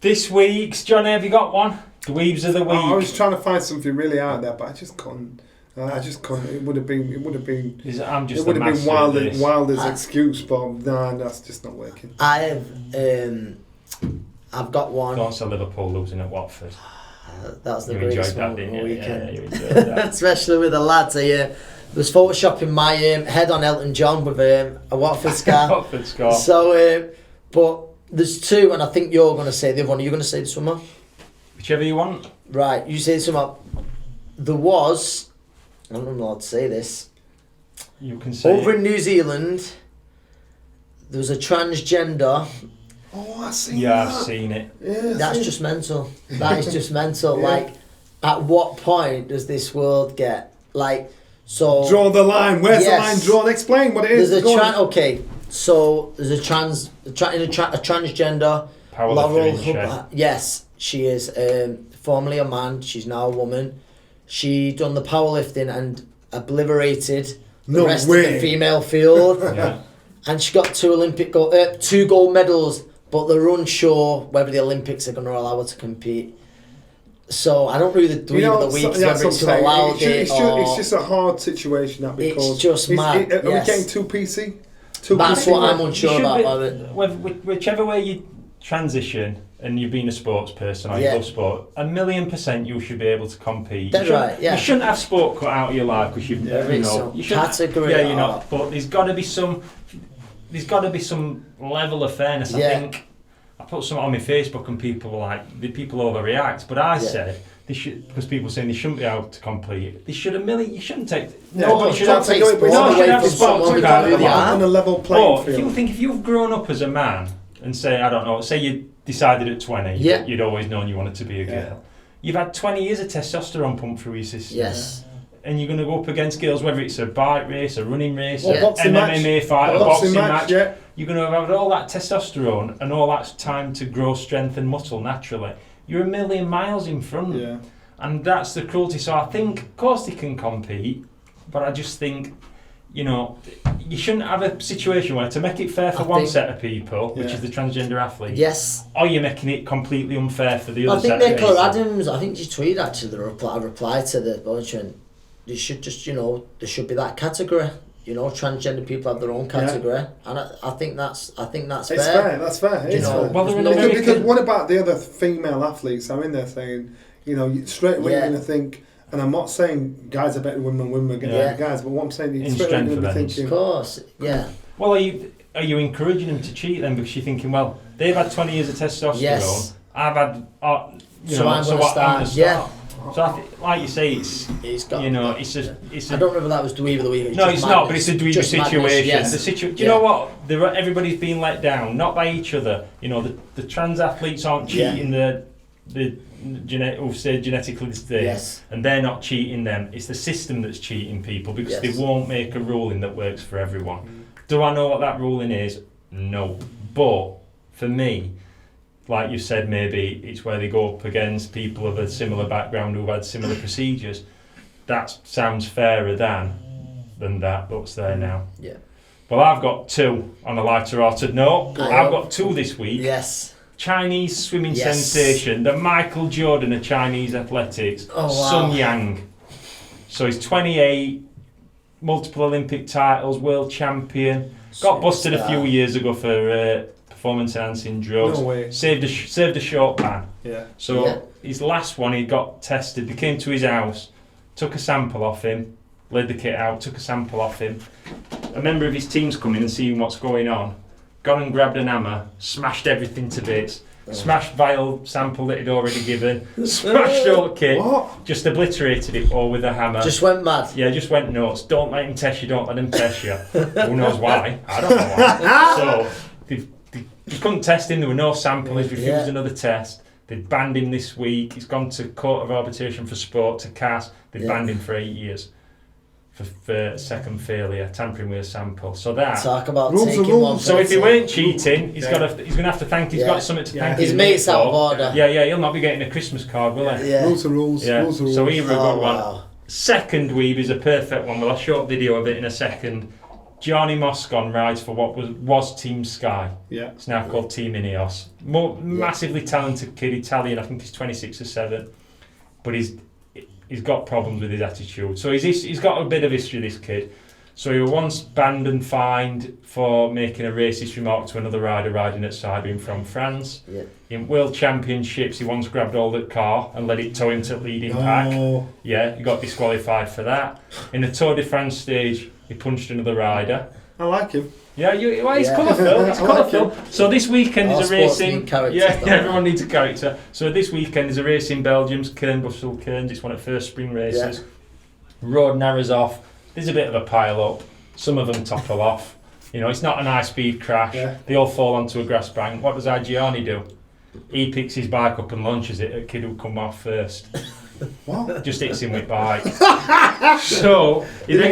This week's, Johnny, have you got one? The Weaves of the Week. I was trying to find something really out there, but I just couldn't. I just couldn't. It would have been. I'm just. It would have been Wilder's excuse, but nah, that's just not working. I've got one. Don't say Liverpool losing at Watford. That was the greatest moment of the weekend. Yeah, you enjoyed that. Especially with the lads. I was photoshopping my head on Elton John with a Watford scar. Watford scar. So, but there's two, and I think you're going to say the other one. Are you going to say this one more? Whichever you want. Right, you say this one more. There was, I don't know how to say this. You can say over in New Zealand, there was a transgender. Oh, I've seen that. I've seen it. Yeah, that's just mental. That is just mental. Yeah. Like, at what point does this world get like? So draw the line. Where's the line drawn? Explain what it is. There's a okay. So there's a transgender. Powerlifter. Yes, she is formerly a man. She's now a woman. She done the powerlifting and obliterated the rest of the female field. Yeah. And she got two gold medals, but they're unsure whether the Olympics are going to allow her to compete. So I don't really the weeks whether it's allowed it's just a hard situation that because it's just mad. Are we getting too PC? That's what I'm unsure about. Whichever way you transition and you've been a sports person or you love sport, 1,000,000% you should be able to compete. That's right. Yeah. You shouldn't have sport cut out of your life because you category. Yeah, you're not. But there's got to be some level of fairness. I think I put something on my Facebook and people were like, the people overreact. But I said they should, because people saying they shouldn't be able to compete. They should you shouldn't take. No, you should have sport on a level playing field. If you've grown up as a man and say you decided at 20 you'd always known you wanted to be a girl. You've had 20 years of testosterone pumped through your system. Yes. And you're going to go up against girls, whether it's a bike race, a running race, an MMA fight, a boxing match. Yeah. You're going to have all that testosterone and all that time to grow strength and muscle naturally. You're 1,000,000 miles in front. Yeah. And that's the cruelty. So I think, of course, they can compete, but I just think, you shouldn't have a situation where to make it fair for one set of people, which is the transgender athlete, or you're making it completely unfair for the other set of people. I think Nicola Adams, I think she tweeted actually the reply to the bunch and they should just, there should be that category. Transgender people have their own category, and I think that's fair. It's fair. That's fair. Because what about the other female athletes? I'm in there saying, straight away you're going to think, and I'm not saying guys are better than women are better guys, but what I'm saying is straight away you're going to be thinking, of course, yeah. Well, are you encouraging them to cheat then because you're thinking, well, they've had 20 years of testosterone, I've had, I'm going to start. So I like you say, it's got. It's just. I don't know if that was dweeb of the week. No, it's not. But it's a dweeby situation. Yes. Do you know what? Everybody's being let down, not by each other. The trans athletes aren't cheating who've stayed genetically today, and they're not cheating them. It's the system that's cheating people because they won't make a ruling that works for everyone. Do I know what that ruling is? No. But for me, like you said, maybe it's where they go up against people of a similar background who've had similar procedures. That sounds fairer than what's there now. Yeah. Well, I've got two on a lighter-hearted note. I've got two this week. Yes. Chinese swimming sensation, the Michael Jordan of Chinese athletics, Sun Yang. So he's 28, multiple Olympic titles, world champion. Got busted a few years ago for performance-enhancing drugs. No way. Saved a short ban. Yeah. So his last one, he got tested. They came to his house, took a sample off him, laid the kit out, took a sample off him. A member of his team's come in and seen what's going on. Gone and grabbed an hammer, smashed everything to bits. Smashed vial sample that he'd already given. Smashed all the kit. What? Just obliterated it all with a hammer. Just went mad. Yeah, just went nuts. Don't let him test you. Don't let him test you. Who knows why? I don't know why. So they couldn't test him. There were no samples. He's refused another test. They banned him this week. He's gone to Court of Arbitration for Sport to CAS. They banned him for 8 years for second failure, tampering with a sample. So that talk about rules taking one. So if he weren't cheating, he's going to have to thank. He's got something to thank. His mates out of order. Yeah, he'll not be getting a Christmas card, will he? Yeah. Rules are rules. Yeah. Rules are rules. So either a good one. Second weeb is a perfect one. Well, I'll show a video of it in a second. Gianni Moscon rides for what was Team Sky. Yeah. It's now called Team Ineos. Massively talented kid, Italian. I think he's 26 or 7, but he's got problems with his attitude. So he's got a bit of history, this kid. So he was once banned and fined for making a racist remark to another rider riding outside him from France. Yeah. In World Championships, he once grabbed hold of the car and let it tow him to leading pack. Yeah, he got disqualified for that. In the Tour de France stage, he punched another rider. I like him. Yeah, he's colourful. He's colourful. So this weekend is a racing. Everyone needs a character. So this weekend is a race in Belgium's Brussels Cairns. It's one of the first spring races. Yeah. Road narrows off. There's a bit of a pile up. Some of them topple off. You know, it's not an high-speed crash. Yeah. They all fall onto a grass bank. What does Adjiani do? He picks his bike up and launches it at a kid who come off first. What? Just hits him with bike. So he then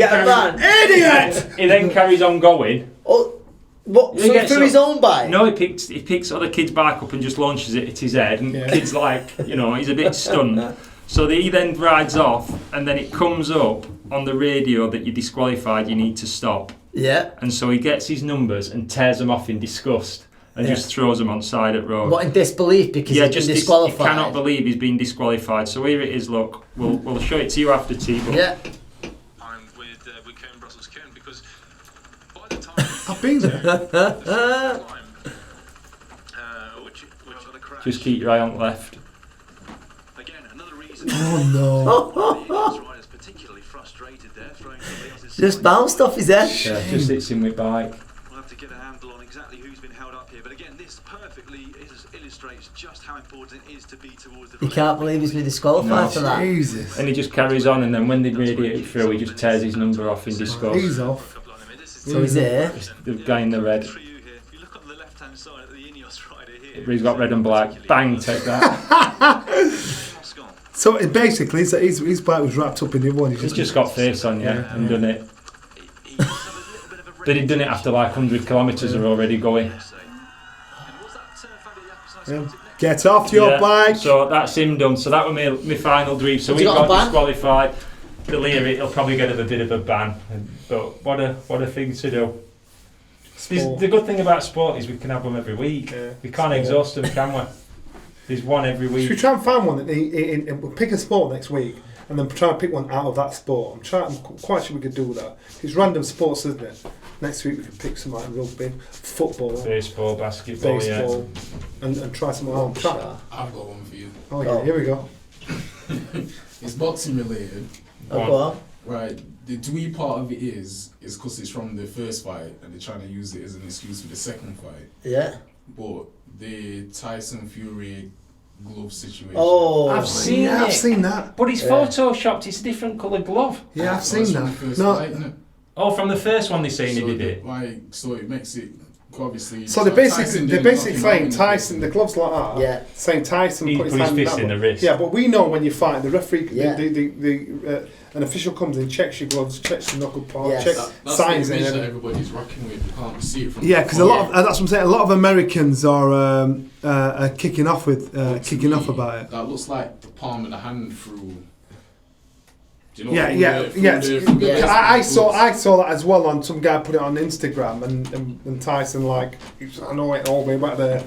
carries on going. Oh, what? So through his own bike? No, he picks other kid's bike up and just launches it at his head, and kid's like, he's a bit stunned. So he then rides off, and then it comes up on the radio that you're disqualified, you need to stop. Yeah. And so he gets his numbers and tears them off in disgust and just throws them on side at road. What, in disbelief because he's been disqualified? He cannot believe he's been disqualified. So here it is, look. We'll show it to you after tea. Yeah. I'm with Cairn, Brussels Cairn, because by the time... I've been there. Just keep your eye on the left. Again, another reason... Oh, no. Just bounced off his head. Yeah, just hits him with bike. We'll have to get a handle on exactly who's been held up here. But again, this perfectly illustrates just how important it is to be towards the... You can't believe he's been disqualified for that. Jesus. And he just carries on, and then when they radiate it through, he just tears his number off in disgust. He's off. So he's there. The guy in the red. If you look on the left-hand side at the Ineos rider here... He's got red and black. Bang, take that. So basically, his bike was wrapped up in the other one. He's just got face on, and done it. But he'd done it after like 100 kilometres are already going. Yeah. Get off your bike. So that's him done. So that was my final dream. So we got disqualified. Delirious, he'll probably get a bit of a ban. But what a thing to do. The good thing about sport is we can have them every week. Yeah. We can't exhaust them, can we? There's one every week. Should we try and find one? We'll pick a sport next week and then try and pick one out of that sport. I'm quite sure we could do that. It's random sports, isn't it? Next week we could pick some like rugby, football, baseball, basketball, and try some more. I've got one for you. Oh yeah, here we go. It's boxing related. Go on. Right, the twee part of it is because it's from the first fight and they're trying to use it as an excuse for the second fight. Yeah. But the Tyson Fury glove situation. Oh, I've seen it. I've seen that. But it's photoshopped. It's a different coloured glove. Yeah, I've seen that. From the first one they seen he did it. So it makes it obviously. So they're basically saying Tyson, the gloves like that. Yeah. Saying Tyson he put his fist in the wrist. Yeah, but we know when you fight, the referee, an official comes in, checks your gloves, checks the knuckle part, checks signs it. That's the image that everybody's rocking with. You can't see it from. Yeah, because that's what I'm saying. A lot of Americans are kicking off about it. That looks like the palm of the hand through. Do you know I saw that as well on some guy put it on Instagram and Tyson I know it all the way back there,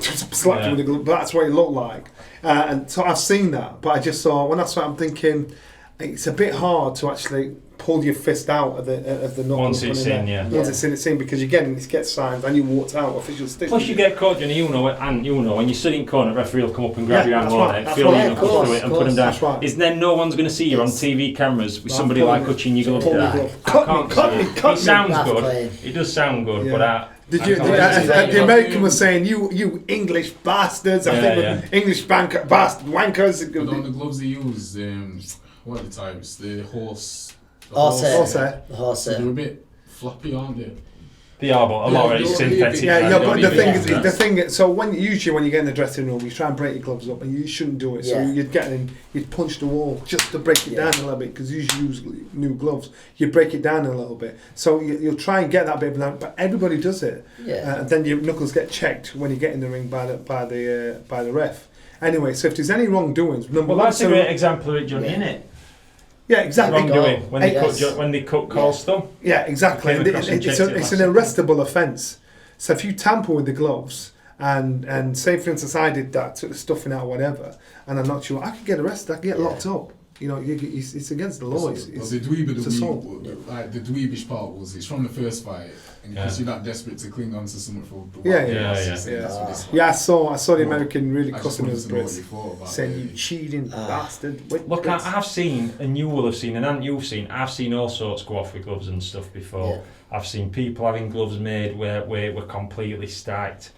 slapped him with the glove, but that's what it looked like. And so I've seen that, but I just saw when I saw it, I'm thinking it's a bit hard to actually pull your fist out of the knuckle. Once it's in, Once it's in, because again, it gets signs and you walked out official stick. Plus you get caught, and when you sit in corner, the referee will come up and grab your hand on it, feel your knuckles through it and put them down. Right. Is then no one's going to see you on TV cameras with somebody like touching your glove. It sounds good. It does sound good, but the American was saying, you English bastards. I think English bastard wankers. But on the gloves they use, what are the types? The horse. The horse. They're a bit floppy, aren't they? They are, but a lot of it's synthetic. But the thing is, so when you get in the dressing room, you try and break your gloves up, and you shouldn't do it. So you'd punch the wall just to break it down a little bit, because you use new gloves. You break it down a little bit, so you'll try and get that bit of that. But everybody does it, and then your knuckles get checked when you get in the ring by the ref. Anyway, so if there's any wrongdoings, that's a great example of it, Johnny, isn't it? Yeah, exactly. Wrongdoing when they cut Cole's thumb. Yeah, exactly. It's an arrestable offence. So if you tamper with the gloves and say for instance I did that, took the stuffing out or whatever, and I'm not sure, I could get arrested. I could get locked up. You know, it's against the law. It's the dweebish part was it's from the first fight, and because you're not desperate to cling on to something for the I saw the American really cussing us Brits, saying you cheating bastard. Look, I've seen, and you will have seen, and haven't you seen? I've seen all sorts go off with gloves and stuff before. Yeah. I've seen people having gloves made where we're completely stacked.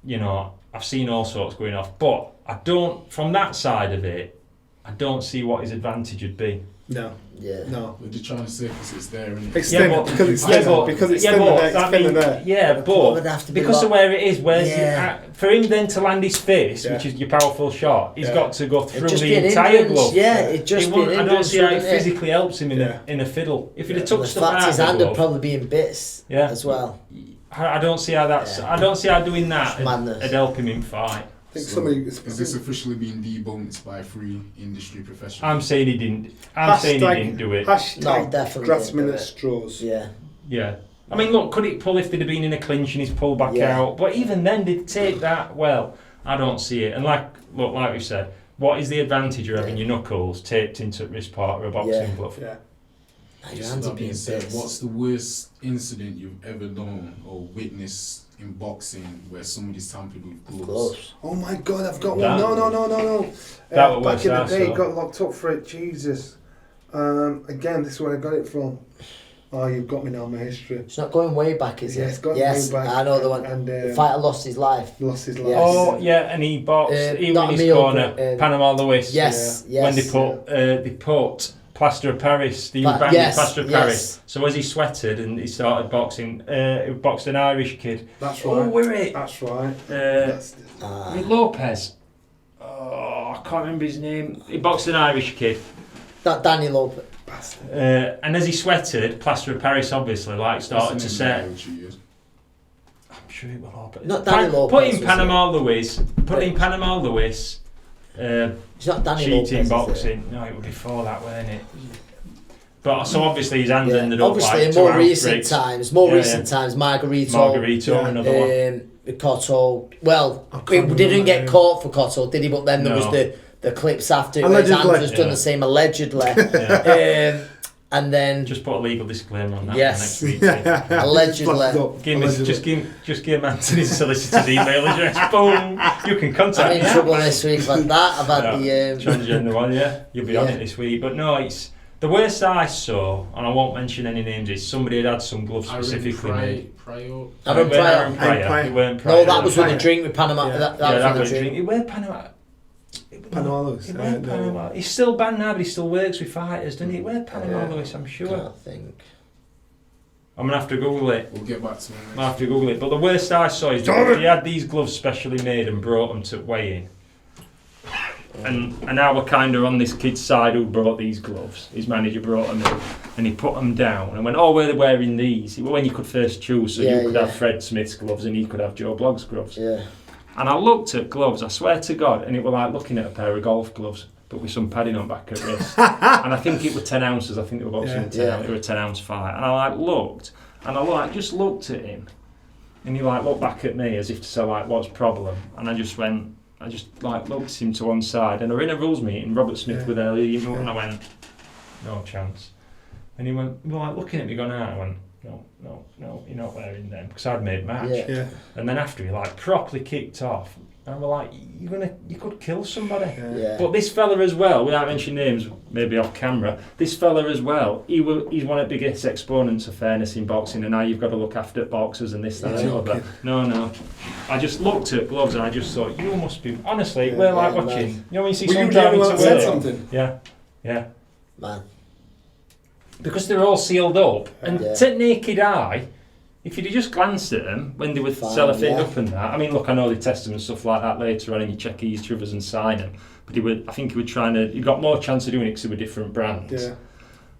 You know, I've seen all sorts going off, but I don't. From that side of it, I don't see what his advantage would be. No. Yeah. No. But they're trying to say because it's there, isn't it? It's there because it's there. Because it's there. Yeah, but because of where it is, for him then to land his fist, which is your powerful shot, he's got to go through the entire glove. Yeah, it just be an I don't see how it physically helps him in a fiddle. If he'd have took stuff out, his hand would probably be in bits as well. I don't see how that's. I don't see how doing that would help him in fight. I think is this officially being debunked by 3 industry professionals? I'm saying he didn't. I'm saying he didn't do it. Hashtag grasping at straws. Yeah. Yeah. I mean, look, could it pull if they'd have been in a clinch and he's pulled back out? But even then, they'd take that well. I don't see it. And like we said, what is the advantage of having your knuckles taped into the wrist part of a boxing glove? Yeah. That being said, what's the worst incident you've ever known or witnessed in boxing where somebody's tampered with gloves? Oh my God, I've got one. No. Back in the day, got locked up for it. Jesus. Again, this is where I got it from. Oh, you've got me now, my history. It's not going way back, is it? Yeah, it's going way back. I know the one. And the fighter lost his life. Yes. Oh, yeah, and he boxed. He was in his corner. Panama Lewis. Yes. When they put plaster of Paris. He was banging plaster of Paris. So as he sweated and he started boxing, he boxed an Irish kid. That's right. Oh, we're it. That's right. Lopez. Oh, I can't remember his name. He boxed an Irish kid. That Danny Lopez. And as he sweated, plaster of Paris obviously started to set. I'm sure it was Lopez. Not Danny Lopez. Put in Panama Lewis. It's not Danny cheating Lopez, boxing. No, it was before that, wasn't it? But so obviously his hands ended up obviously like in more recent times, Margarito, another one. Cotto. Well, we didn't get caught for Cotto, did he? But then there was the clips after where his hands was done the same allegedly. And then just put a legal disclaimer on that. Yes, for next week. Allegedly. Just give Anthony's solicitor's email address. Boom, you can contact me. I'm in trouble this week like that. I've had the transgender one. Yeah, you'll be on it this week. But no, it's the worst I saw, and I won't mention any names. Is somebody had some gloves specifically made. Aaron Pryor. It weren't Pryor. No, that was with a drink with Panama. That was a drink. It weren't Panama. Panama Lewis. He's still banned now, but he still works with fighters, doesn't he? Where Panama Lewis, I'm sure. I think. I'm going to have to Google it. We'll get back to it. I'll have to Google it. But the worst I saw is he had these gloves specially made and brought them to weigh-in. And now we're kind of on this kid's side who brought these gloves. His manager brought them in and he put them down and went, we're wearing these. When you could first choose, so you could have Fred Smith's gloves and he could have Joe Blogg's gloves. Yeah. And I looked at gloves, I swear to God, and it was like looking at a pair of golf gloves, but with some padding on back at wrist. And I think it was 10 ounces, I think they were boxing 10 ounces, it was a 10 ounce fight. And I looked at him, and he looked back at me as if to say what's the problem? And I just looked at him to one side, and we're in a rules meeting, Robert Smith with there, and I went, no chance. And he went, looking at me going, I went, no, you're not wearing them, because I'd made match. Yeah. And then after he properly kicked off, and we're like, you could kill somebody. Yeah. But this fella as well, without mentioning names, maybe off camera, this fella as well, he's one of the biggest exponents of fairness in boxing, and now you've got to look after boxers and this, that, and the other. No. I just looked at gloves and I just thought, you must be, honestly, we're watching. You know when you see someone driving to work? Something? Yeah. Man. Because they're all sealed up, and to naked eye, if you'd have just glanced at them when they were cellophane up and that, I mean, look, I know they test them and stuff like that later on, and you check each others and sign them. But I think he got more chance of doing it because they were different brands. Yeah.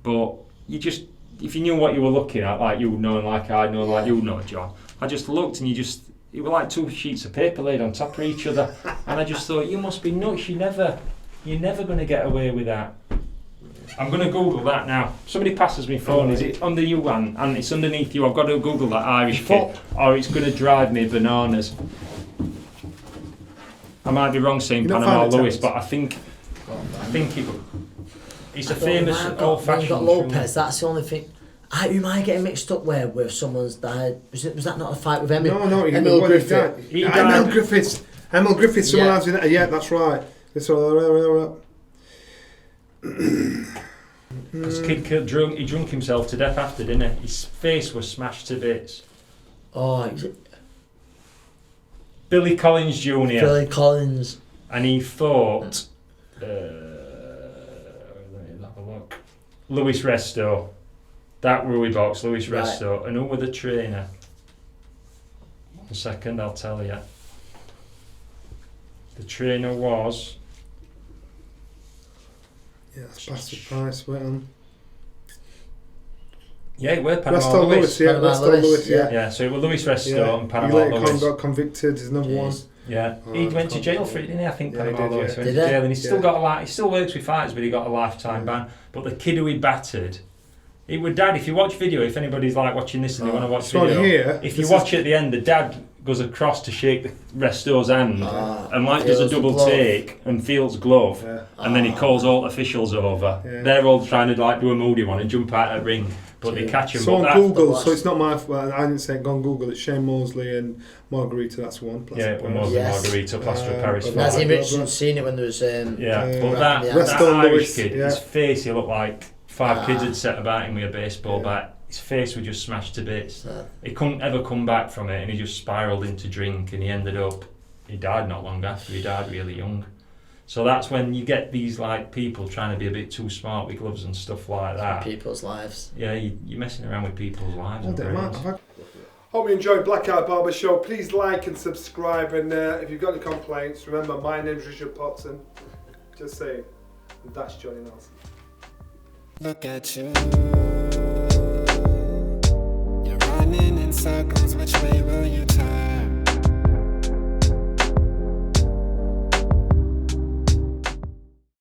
But if you knew what you were looking at, like you would know, and like I know, like you know, John, I just looked and it were like 2 sheets of paper laid on top of each other, and I just thought, you must be nuts. You're never going to get away with that. I'm going to Google that now. Somebody passes me phone. Is it under you, and it's underneath you? I've got to Google that Irish kid, or it's going to drive me bananas. I might be wrong saying Panama Lewis, but I think it. It's a famous old-fashioned. Got Lopez. That's the only thing. Who am I getting mixed up with someone's died? Was that not a fight with Emil? No, Emil Griffith. Emil Griffith. Emil Griffith. Someone else in that. Yeah, that's right. Because kid he drunk himself to death after, didn't he? His face was smashed to bits. Oh, is it? Billy Collins Jr. Billy Collins. And he fought. Let me have a look. Luis Resto. That Rui box, Luis Resto. And who were the trainer? 1 second, I'll tell you. The trainer was. Yeah, that's Bastard Price. Wait on. Yeah, it was Resto Lewis. Yeah, Resto Lewis. Yeah, so it was Luis Resto and Panama Lewis. He got convicted. There's another one. Yeah, he went to jail for it, didn't he? I think Panama Lewis went to jail, and he still got he still works with fighters, but he got a lifetime ban. But the kid who he battered, it would dad. If you watch video, if anybody's like watching this and they want to watch video, if you watch at the end, the dad goes across to shake the Resto's hand and does a double take and feels glove, and then he calls all officials over. Yeah. They're all trying to do a moody one and jump out of the ring. But they catch him. So on Google, so it's not my. I didn't say it. Go on Google. It's Shane Mosley and Margarita. That's one. Mosley, Margarita, plaster of Paris. Nazzy Richardson's seen it when there was. But that Irish kid, his face, he looked like 5 kids had set about him with a baseball bat. His face was just smashed to bits. He couldn't ever come back from it, and he just spiralled into drink, and he died not long after. He died really young. So that's when you get these people trying to be a bit too smart with gloves and stuff like that. People's lives. Yeah, you're messing around with people's lives. Hope you enjoyed Black Eye Barber Shop. Please like and subscribe, and if you've got any complaints, remember my name's Richard Poxon. Just saying. And that's Johnny Nelson. Look at you. You're running in circles. Which way will you turn?